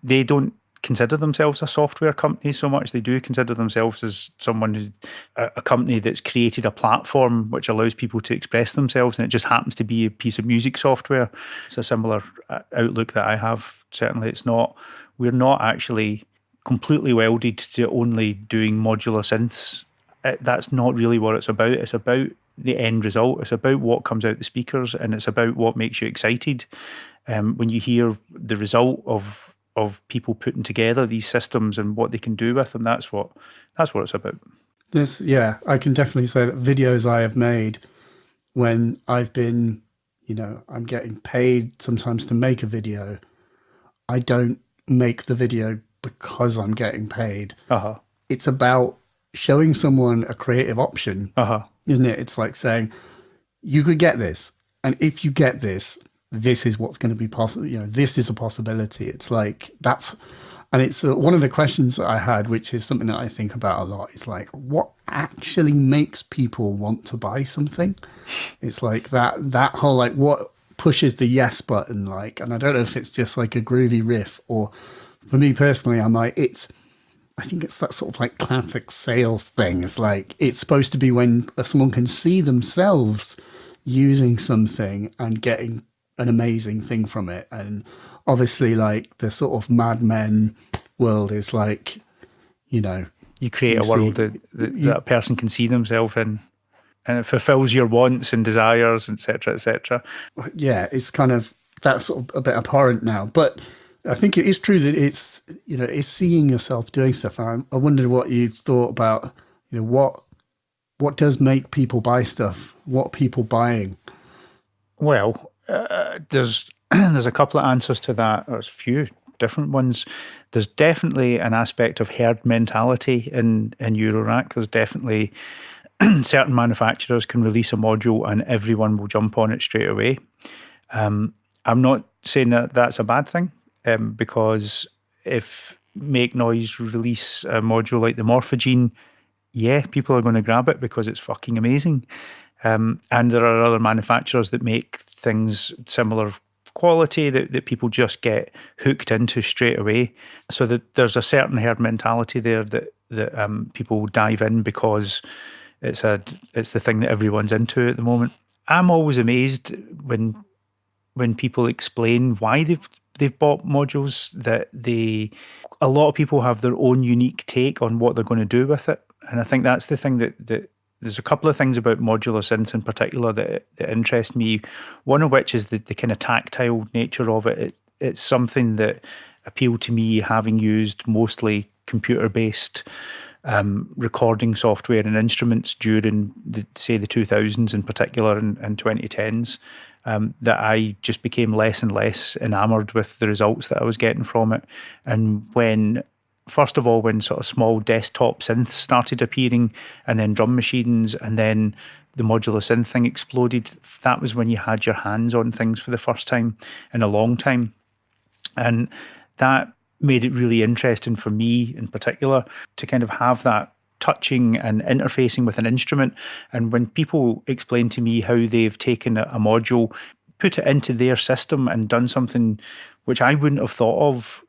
they don't consider themselves a software company so much. They do consider themselves as someone who's a company that's created a platform which allows people to express themselves, and it just happens to be a piece of music software. It's a similar outlook that I have. Certainly, we're not actually completely welded to only doing modular synths. That's not really what it's about. It's about the end result. It's about what comes out the speakers, and it's about what makes you excited. When you hear the result of people putting together these systems and what they can do with them, that's what it's about. I can definitely say that videos I have made when I've been, you know, I'm getting paid sometimes to make a video. I don't make the video because I'm getting paid. It's about showing someone a creative option, isn't it? It's like saying, you could get this, and if you get this, this is what's going to be possible. You know, this is a possibility. It's like and it's one of the questions that I had, which is something that I think about a lot. Is like, what actually makes people want to buy something? It's like that whole, like, what pushes the yes button, like, and I don't know if it's just like a groovy riff, or for me personally, I'm like, I think it's that sort of like classic sales thing. It's like, it's supposed to be when someone can see themselves using something and getting an amazing thing from it. And obviously, like, the sort of Mad Men world is like, you know, you create a world that a person can see themselves in, and it fulfills your wants and desires, etc., etc. Yeah, it's kind of, that's sort of a bit abhorrent now, but I think it is true that it's, you know, it's seeing yourself doing stuff. I wondered what you thought about, you know, what does make people buy stuff? What are people buying? Well, there's a couple of answers to that, or a few different ones. There's definitely an aspect of herd mentality in Eurorack. There's definitely certain manufacturers can release a module and everyone will jump on it straight away. I'm not saying that that's a bad thing, because if Make Noise release a module like the Morphogene, yeah, people are going to grab it because it's fucking amazing. And there are other manufacturers that make things similar quality that people just get hooked into straight away. So that there's a certain herd mentality there that people dive in because it's the thing that everyone's into at the moment. I'm always amazed when people explain why they've bought modules, that a lot of people have their own unique take on what they're going to do with it. And I think that's the thing that there's a couple of things about modular synths in particular that interest me. One of which is the kind of tactile nature of it. It's something that appealed to me, having used mostly computer-based recording software and instruments during the 2000s in particular and 2010s, that I just became less and less enamored with the results that I was getting from it. And first of all, when sort of small desktop synths started appearing, and then drum machines, and then the modular synth thing exploded, that was when you had your hands on things for the first time in a long time. And that made it really interesting for me in particular to kind of have that touching and interfacing with an instrument. And when people explain to me how they've taken a module, put it into their system and done something which I wouldn't have thought of,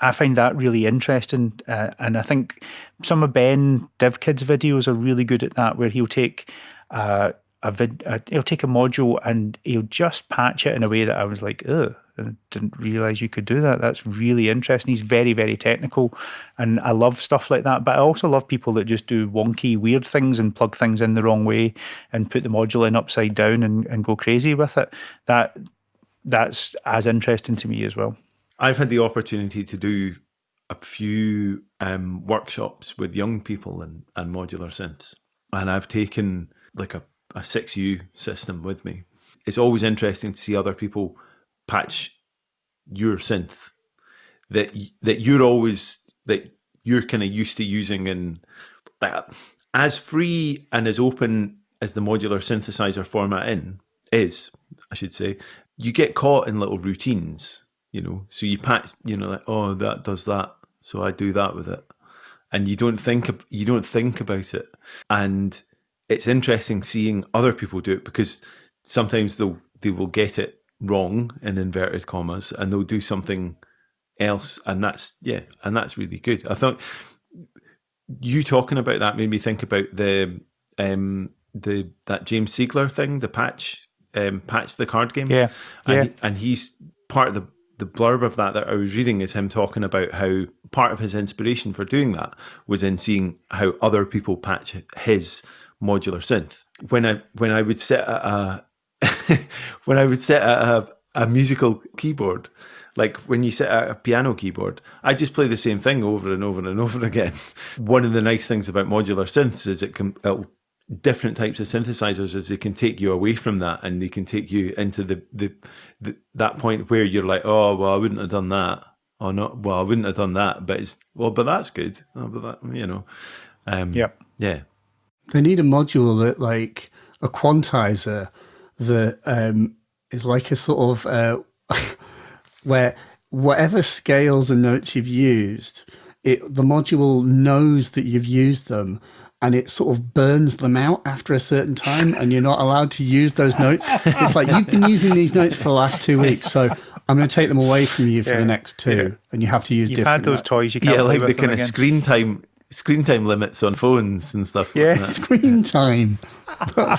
I find that really interesting. And I think some of Ben DevKid's videos are really good at that, where he'll take he'll take a module and he'll just patch it in a way that I was like, ugh, I didn't realize you could do that. That's really interesting. He's very, very technical, and I love stuff like that. But I also love people that just do wonky, weird things and plug things in the wrong way and put the module in upside down and go crazy with it. That's as interesting to me as well. I've had the opportunity to do a few workshops with young people and modular synths, and I've taken like a 6U system with me. It's always interesting to see other people patch your synth that you're kind of used to using, and as free and as open as the modular synthesizer format is, I should say, you get caught in little routines. So you patch, like, oh, that does that, so I do that with it, and you don't think about it. And it's interesting seeing other people do it, because sometimes they will get it wrong in inverted commas, and they'll do something else, and that's really good. I thought you talking about that made me think about that James Siegler thing, the patch the card game. Yeah. And he's part of the blurb of that I was reading is him talking about how part of his inspiration for doing that was in seeing how other people patch his modular synth. When I would sit at a musical keyboard, like when you sit at a piano keyboard, I just play the same thing over and over and over again. One of the nice things about modular synths is different types of synthesizers is they can take you away from that, and they can take you into that point where you're like, oh, well, I wouldn't have done that. Or not, well, I wouldn't have done that, but but that's good. Oh, but that, yeah. They need a module that, like a quantizer, that is like a sort of where whatever scales and notes you've used, the module knows that you've used them, and it sort of burns them out after a certain time, and you're not allowed to use those notes. It's like, you've been using these notes for the last 2 weeks, so I'm going to take them away from you for the next 2, and you have to use different. You've had those toys, you can't play like with the kind them of screen time limits on phones and stuff. Yeah, like that. Screen time, but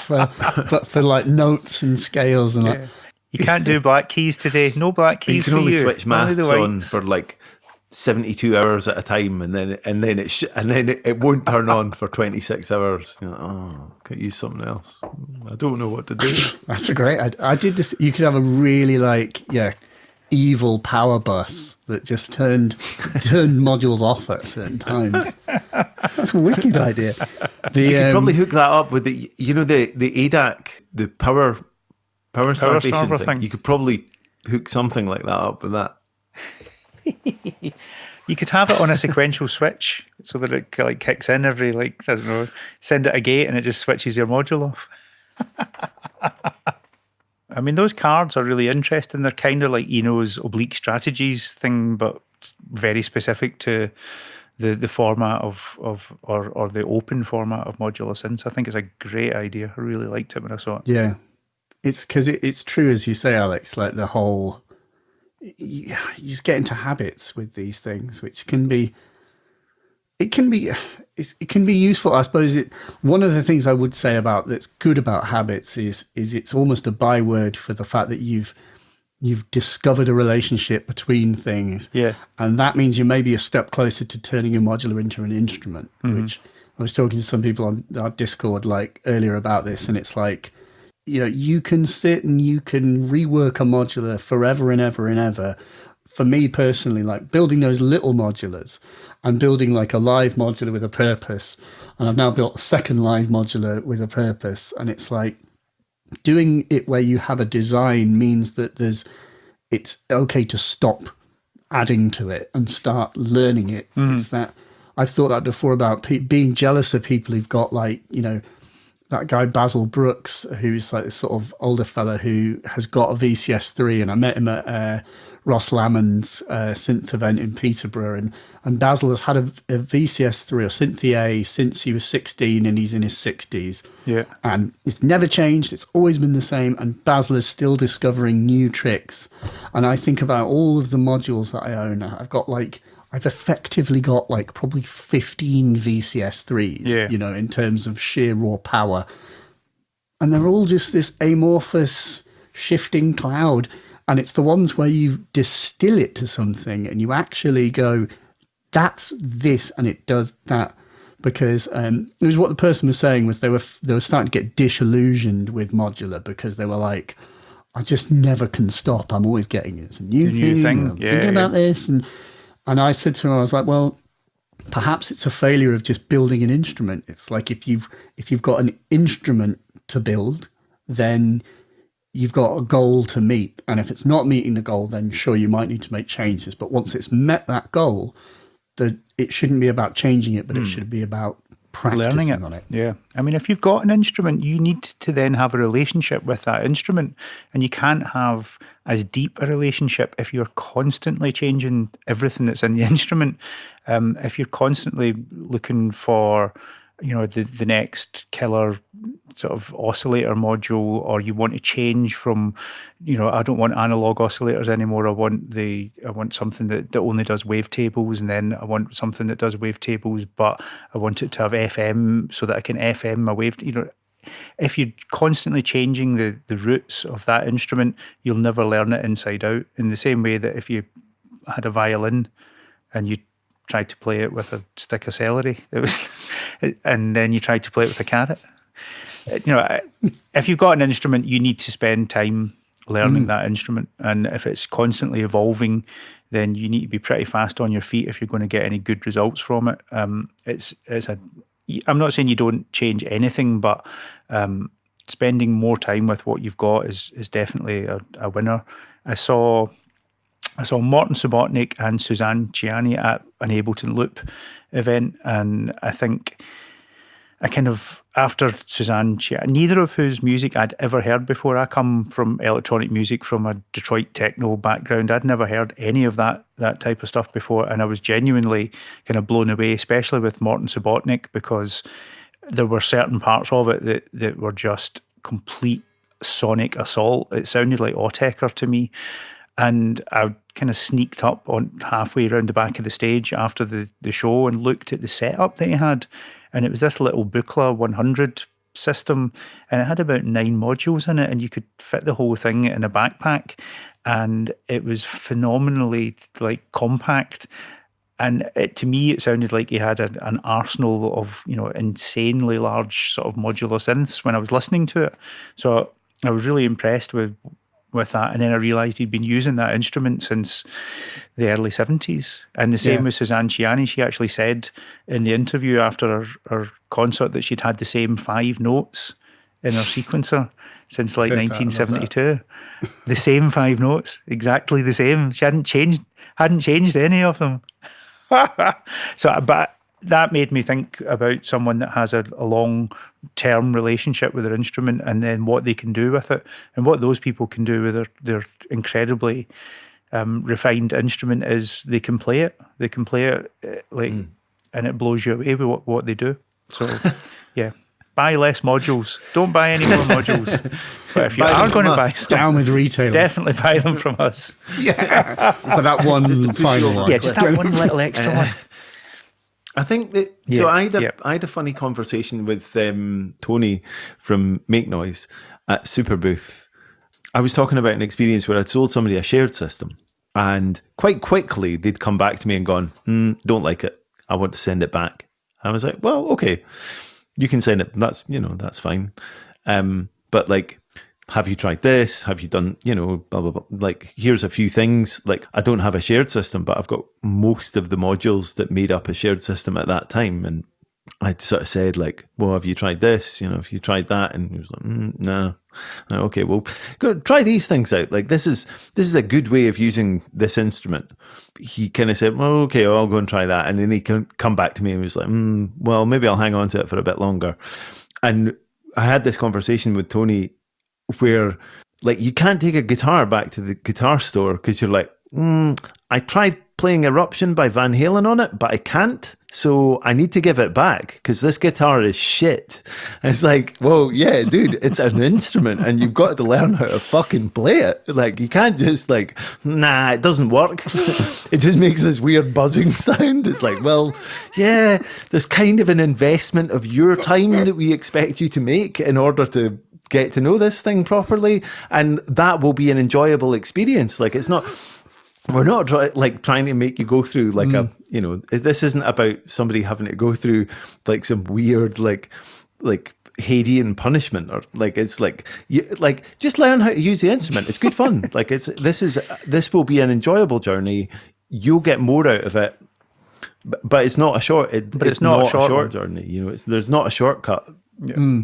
for like notes and scales and like. You can't do black keys today. No black keys. You can only for switch maths on for like 72 hours at a time, and then it won't turn on for 26 hours. You're like, oh, can't use something else. I don't know what to do. That's a great. I did this. You could have a really evil power bus that just turned modules off at certain times. That's a wicked idea. You could probably hook that up with the ADAC, the power starvation thing. You could probably hook something like that up with that. You could have it on a sequential switch so that it like kicks in every, like, I don't know, send it a gate and it just switches your module off. I mean, those cards are really interesting. They're kind of like Eno's oblique strategies thing, but very specific to the format or the open format of modular synths. I think it's a great idea. I really liked it when I saw it. Yeah. It's because it's true, as you say, Alex, like the whole, you just get into habits with these things, which can be useful. I suppose one of the things I would say about that's good about habits is it's almost a byword for the fact that you've discovered a relationship between things. Yeah. And that means you're maybe a step closer to turning your modular into an instrument, which I was talking to some people on our Discord like earlier about this, and it's like, you know, you can sit and you can rework a modular forever and ever and ever. For me personally, like building those little modulars, I'm building like a live modular with a purpose. And I've now built a second live modular with a purpose. And it's like doing it where you have a design means that it's okay to stop adding to it and start learning it. It's that I've thought that before about being jealous of people who've got like, you know, that guy Basil Brooks, who's like this sort of older fella who has got a VCS3, and I met him at Ross Lamon's synth event in Peterborough, and Basil has had a VCS3 or Synthia A since he was 16, and he's in his 60s. Yeah. And it's never changed. It's always been the same, and Basil is still discovering new tricks. And I think about all of the modules that I own. I've effectively got like probably 15 VCS3s, you know, in terms of sheer raw power. And they're all just this amorphous shifting cloud. And it's the ones where you distill it to something and you actually go, that's this and it does that. Because it was what the person was saying was they were starting to get disillusioned with modular because they were like, I just never can stop. I'm always getting this new thing. I'm thinking about this. And I said to him, I was like, well, perhaps it's a failure of just building an instrument. It's like if you've got an instrument to build, then you've got a goal to meet. And if it's not meeting the goal, then sure, you might need to make changes. But once it's met that goal, it shouldn't be about changing it, but it should be about practicing on it. Yeah. I mean, if you've got an instrument, you need to then have a relationship with that instrument. And you can't have as deep a relationship if you're constantly changing everything that's in the instrument. If you're constantly looking for, you know, the next killer sort of oscillator module, or you want to change from, you know, I don't want analog oscillators anymore. I want something that only does wavetables, and then I want something that does wavetables, but I want it to have FM so that I can FM my wave. You know, if you're constantly changing the roots of that instrument, you'll never learn it inside out. In the same way that if you had a violin and you tried to play it with a stick of celery, and then you tried to play it with a carrot. You know, if you've got an instrument, you need to spend time learning that instrument. And if it's constantly evolving, then you need to be pretty fast on your feet if you're going to get any good results from it. I'm not saying you don't change anything, but spending more time with what you've got is definitely a winner. I saw Morten Subotnick and Suzanne Ciani at an Ableton Loop event, and I think after Suzanne Ciani, neither of whose music I'd ever heard before. I come from electronic music, from a Detroit techno background. I'd never heard any of that type of stuff before, and I was genuinely kind of blown away, especially with Morten Subotnick, because there were certain parts of it that were just complete sonic assault. It sounded like Autechre to me. And I kind of sneaked up on halfway around the back of the stage after the show and looked at the setup that he had. And it was this little Buchla 100 system, and it had about 9 modules in it, and you could fit the whole thing in a backpack. And it was phenomenally like compact. And to me, it sounded like he had an arsenal of, you know, insanely large sort of modular synths when I was listening to it. So I was really impressed with that. And then I realised he'd been using that instrument since the early 70s. And the same with Suzanne Ciani. She actually said in the interview after her concert that she'd had the same 5 notes in her sequencer since like 1972. The same 5 notes, exactly the same. She hadn't changed any of them. So, but that made me think about someone that has a long-term relationship with their instrument, and then what they can do with it, and what those people can do with their incredibly refined instrument is they can play it. They can play it and it blows you away with what they do. So, yeah. Buy less modules. Don't buy any more modules. But if you are going to buy some, down with retailers, definitely buy them from us. Yeah, for that one final one. Yeah, just that one little extra one. I think that. So I had a funny conversation with Tony from Make Noise at Super Booth. I was talking about an experience where I'd sold somebody a shared system, and quite quickly they'd come back to me and gone, "Don't like it. I want to send it back." I was like, "Well, okay. You can send it. That's fine. But like, have you tried this? Have you done, blah, blah, blah. Like, here's a few things. Like, I don't have a shared system, but I've got most of the modules that made up a shared system at that time. And I sort of said like, well, have you tried this? Have you tried that? And he was like, no. Okay, well, go try these things out. Like, this is a good way of using this instrument. He kind of said, well, okay, I'll go and try that. And then he can come back to me and was like, well, maybe I'll hang on to it for a bit longer. And I had this conversation with Tony where, like, you can't take a guitar back to the guitar store because you're like, I tried playing Eruption by Van Halen on it, but I can't. So I need to give it back because this guitar is shit. And it's like, well, yeah, dude, it's an instrument and you've got to learn how to fucking play it. Like, you can't just like, nah, it doesn't work. It just makes this weird buzzing sound. It's like, well, yeah, there's kind of an investment of your time that we expect you to make in order to get to know this thing properly. And that will be an enjoyable experience. Like, it's not... We're not trying to make you go through like this isn't about somebody having to go through like some weird like Hadean punishment, or like, it's like just learn how to use the instrument. It's good fun. Like, this will be an enjoyable journey. You'll get more out of it, but it's not a short. It's not a short journey. There's not a shortcut. Yeah.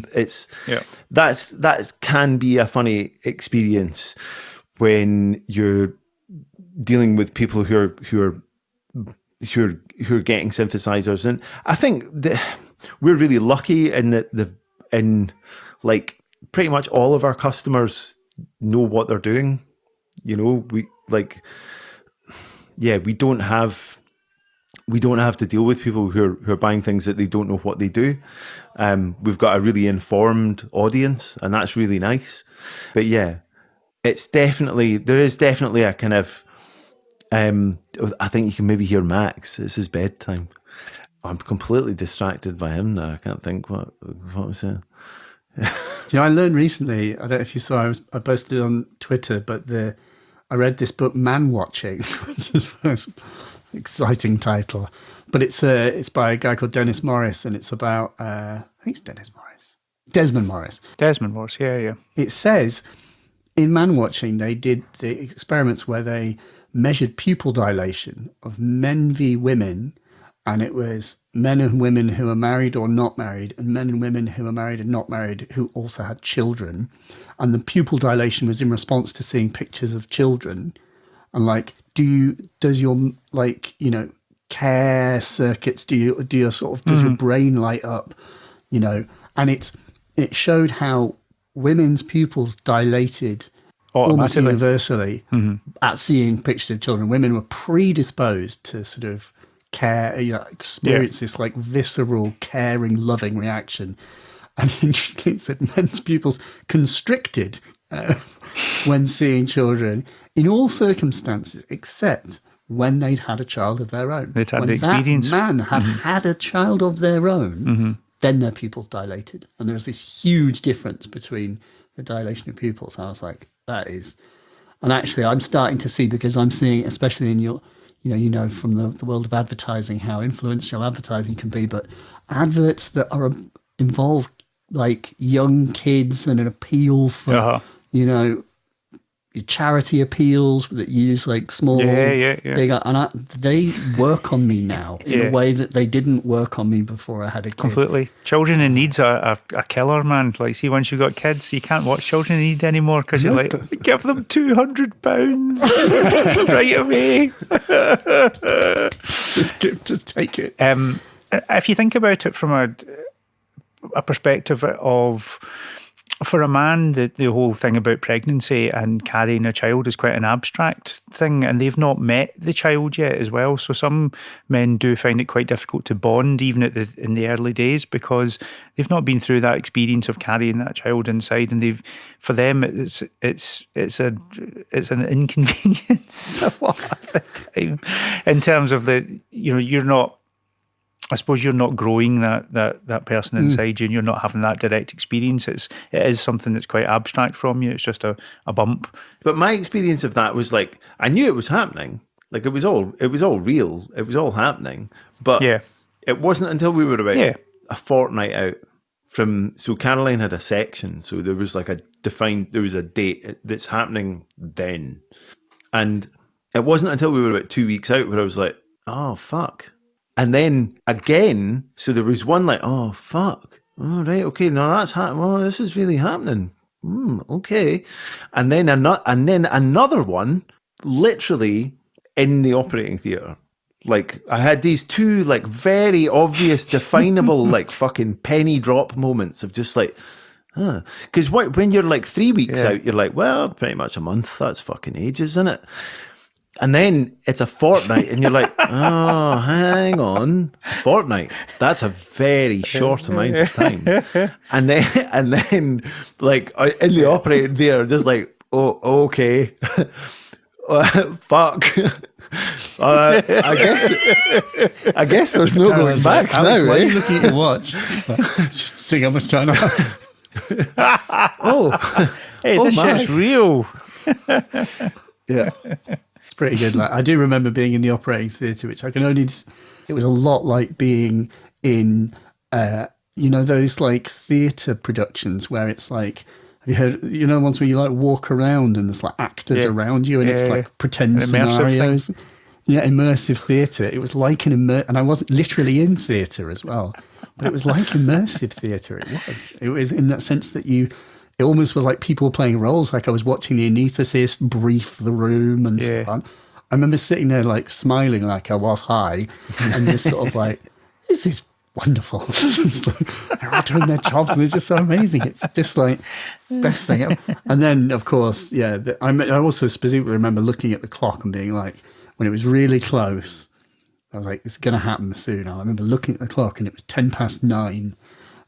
That can be a funny experience when you're dealing with people who are getting synthesizers. And I think we're really lucky in that like pretty much all of our customers know what they're doing. We don't have to deal with people who are buying things that they don't know what they do. We've got a really informed audience, and that's really nice. But yeah, there is definitely a kind of, I think you can maybe hear Max. It's his bedtime. I'm completely distracted by him now. I can't think what was saying. I learned recently, I don't know if you saw, I posted it on Twitter, but I read this book, Man Watching, which is an exciting title. But it's by a guy called Dennis Morris, and it's about, I think it's Desmond Morris. Desmond Morris, yeah. It says, in Man Watching, they did the experiments where they measured pupil dilation of men v women, and it was men and women who are married or not married, and men and women who are married and not married who also had children. And the pupil dilation was in response to seeing pictures of children. And like, does your care circuits, does your brain light up, and it showed how women's pupils dilated almost universally at seeing pictures of children. Women were predisposed to sort of care, experience this like visceral, caring, loving reaction. And interestingly, it said men's pupils constricted when seeing children in all circumstances, except when they'd had a child of their own. They'd had when the experience. That man had had a child of their own, then their pupils dilated. And there was this huge difference between the dilation of pupils. I was like, that is... And actually, I'm starting to see, because I'm seeing, especially in your, from the world of advertising, how influential advertising can be, but adverts that are involve like young kids and an appeal for, charity appeals that use like small, big, and they work on me now in a way that they didn't work on me before I had a kid. Completely. Children in Need's a killer, man. Like, see, once you've got kids, you can't watch Children in Need anymore because you're like, give them £200 right away. just take it. If you think about it from a perspective of, for a man, the whole thing about pregnancy and carrying a child is quite an abstract thing, and they've not met the child yet as well. So some men do find it quite difficult to bond even in the early days, because they've not been through that experience of carrying that child inside, and for them it's an inconvenience a lot of the time, in terms of you're not. I suppose you're not growing that person inside you, and you're not having that direct experience. It is something that's quite abstract from you. It's just a bump. But my experience of that was like, I knew it was happening. Like it was all real. It was all happening. But it wasn't until we were about a fortnight out from. So Caroline had a section, so there was like there was a date that's happening then, and it wasn't until we were about 2 weeks out where I was like, oh fuck. And then again, so there was one like, oh, fuck. Oh, right, okay, now that's happening. Oh, this is really happening. Okay. And then another one, literally in the operating theatre. Like, I had these two, like, very obvious, definable, like, fucking penny drop moments of just like, because when you're like 3 weeks out, you're like, well, pretty much a month. That's fucking ages, isn't it? And then it's a fortnight, and you're like, oh, hang on, a fortnight. That's a very short amount of time. And then, like in the operating theatre, just like, oh, okay, fuck. I guess there's no going back now. Aleks, why are you looking at your watch? Just see how much time. Hey, this shit's real. Yeah. Pretty good. Like, I do remember being in the operating theatre, which I can only. It was a lot like being in, those like theatre productions where it's like, have you heard, the ones where you like walk around and there's like actors around you and it's like pretend scenarios. Yeah, immersive theatre. It was like and I wasn't literally in theatre as well, but it was like immersive theatre. It was in that sense that it almost was like people playing roles. Like I was watching the anaesthetist brief the room and so on. I remember sitting there like smiling like I was high and just sort of like, this is wonderful. They're all doing their jobs and they're just so amazing. It's just like best thing ever. And then, of course, I also specifically remember looking at the clock and being like, when it was really close, I was like, it's going to happen soon. I remember looking at the clock and it was 9:10.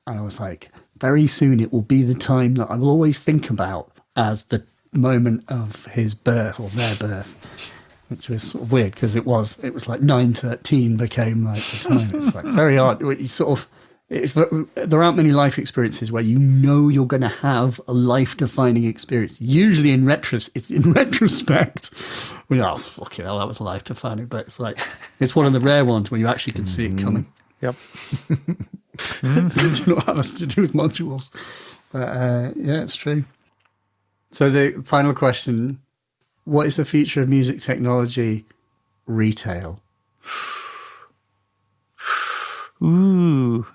And I was like, very soon it will be the time that I will always think about as the moment of his birth or their birth, which was sort of weird because it was like 9:13 became like the time. It's like very odd. There aren't many life experiences where you're going to have a life-defining experience. Usually it's in retrospect. Oh, fucking hell, that was life-defining. But it's like, it's one of the rare ones where you actually can see it coming. Yep. I don't know what has to do with modules. But it's true. So the final question, what is the future of music technology retail? Ooh.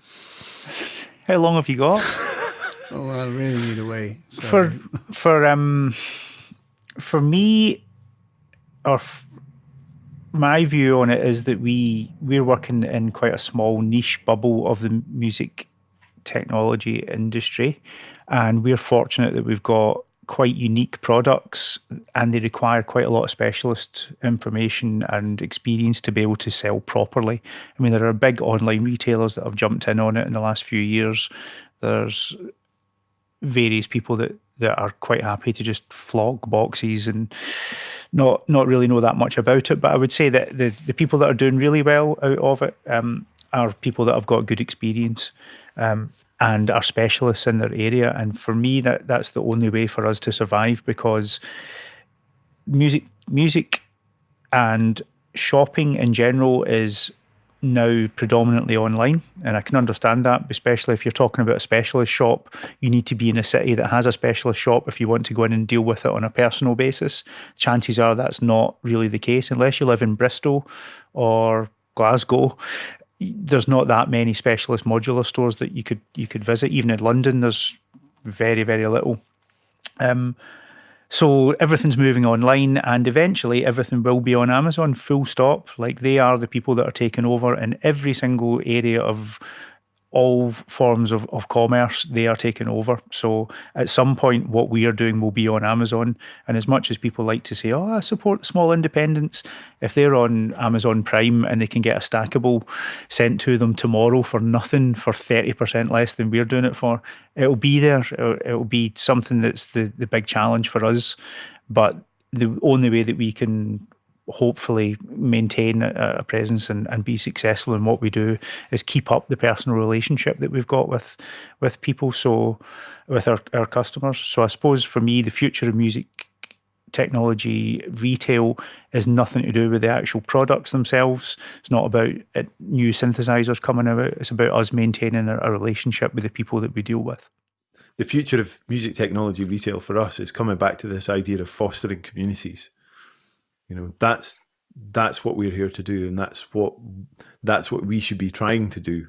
How long have you got? Oh, I really need a way. For me, my view on it is that we're working in quite a small niche bubble of the music technology industry, and we're fortunate that we've got quite unique products, and they require quite a lot of specialist information and experience to be able to sell properly. I mean, there are big online retailers that have jumped in on it in the last few years. There's various people that are quite happy to just flog boxes and not really know that much about it. But I would say that the people that are doing really well out of it are people that have got good experience and are specialists in their area. And for me, that's the only way for us to survive, because music and shopping in general is now predominantly online, and I can understand that, especially if you're talking about a specialist shop. You need to be in a city that has a specialist shop if you want to go in and deal with it on a personal basis. Chances are that's not really the case unless you live in Bristol or Glasgow. There's not that many specialist modular stores that you could visit. Even in London, there's very, very little. So everything's moving online, and eventually everything will be on Amazon, full stop. Like, they are the people that are taking over in every single area of all forms of commerce. They are taking over. So at some point, what we are doing will be on Amazon. And as much as people like to say, oh, I support the small independents, if they're on Amazon Prime and they can get a stackable sent to them tomorrow for nothing, for 30% less than we're doing it for, it'll be there. It'll be something that's the big challenge for us. But the only way that we can hopefully maintain a presence and be successful in what we do is keep up the personal relationship that we've got with people, so with our customers. So I suppose for me, the future of music technology retail is nothing to do with the actual products themselves. It's not about new synthesizers coming out. It's about us maintaining a relationship with the people that we deal with. The future of music technology retail for us is coming back to this idea of fostering communities. You know, that's what we're here to do, and that's what we should be trying to do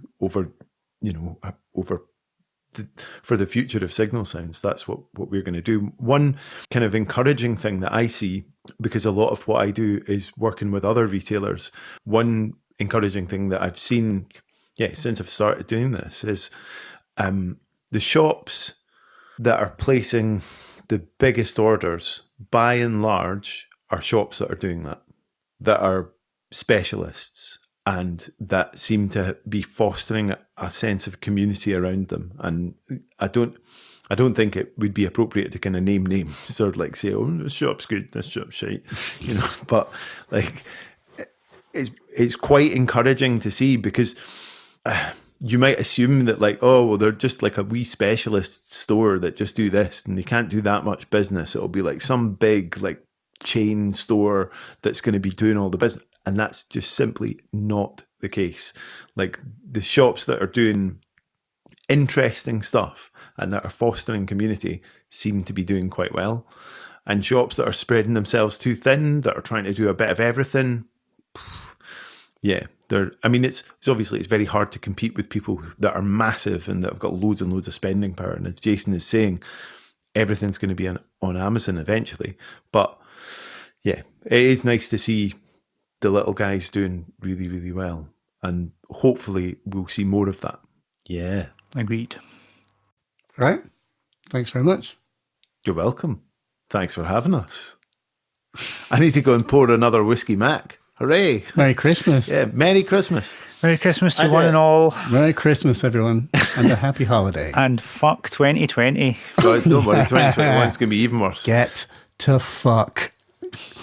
for the future of Signal Sounds. That's what we're going to do. One kind of encouraging thing that I see, because a lot of what I do is working with other retailers, one encouraging thing that I've seen, since I've started doing this is the shops that are placing the biggest orders, by and large, are shops that are doing that are specialists, and that seem to be fostering a sense of community around them. And I don't think it would be appropriate to kind of name names, sort of like say, oh, this shop's good, this shop's shite, you know. But like, it's quite encouraging to see, because you might assume that, like, oh, well, they're just like a wee specialist store that just do this and they can't do that much business. It'll be like some big like chain store that's going to be doing all the business. And that's just simply not the case. Like, the shops that are doing interesting stuff and that are fostering community seem to be doing quite well. And shops that are spreading themselves too thin, that are trying to do a bit of everything, it's obviously, it's very hard to compete with people that are massive and that have got loads and loads of spending power. And as Jason is saying, everything's going to be on Amazon eventually. But yeah, it is nice to see the little guys doing really, really well. And hopefully we'll see more of that. Yeah. Agreed. Right. Thanks very much. You're welcome. Thanks for having us. I need to go and pour another Whiskey Mac. Hooray. Merry Christmas. Yeah, Merry Christmas. Merry Christmas to one and all. Merry Christmas, everyone, and a happy holiday. And fuck 2020. God, don't worry, 2021 is going to be even worse. Get to fuck.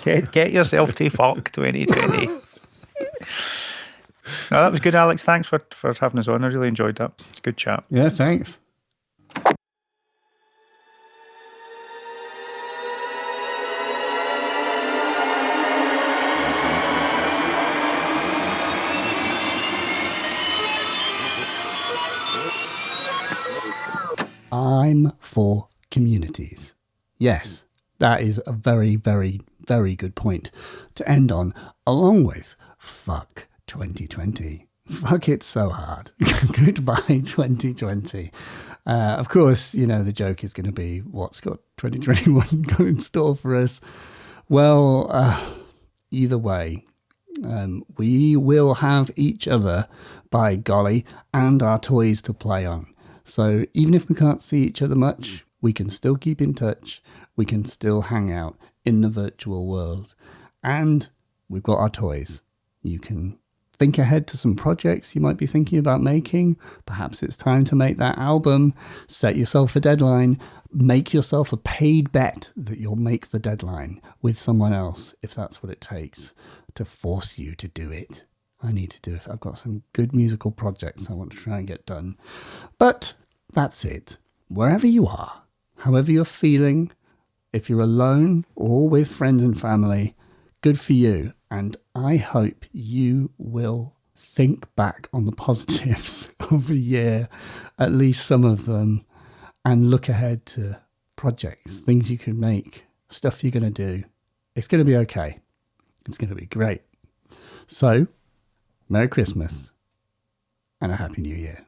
Get yourself to fuck 2020. No, that was good, Alex. Thanks for having us on. I really enjoyed that. Good chat. Yeah, thanks. I'm for communities. Yes, that is a very, very, very good point to end on, along with fuck 2020. Fuck it so hard. Goodbye 2020. Of course, you know, the joke is going to be, what's got 2021 got in store for us? Well, either way, we will have each other, by golly, and our toys to play on. So even if we can't see each other much, we can still keep in touch. We can still hang out in the virtual world. And we've got our toys. You can think ahead to some projects you might be thinking about making. Perhaps it's time to make that album. Set yourself a deadline. Make yourself a paid bet that you'll make the deadline with someone else, if that's what it takes to force you to do it. I need to do it. I've got some good musical projects I want to try and get done. But that's it. Wherever you are, however you're feeling, if you're alone or with friends and family, good for you. And I hope you will think back on the positives of a year, at least some of them, and look ahead to projects, things you can make, stuff you're going to do. It's going to be okay. It's going to be great. So, Merry Christmas and a Happy New Year.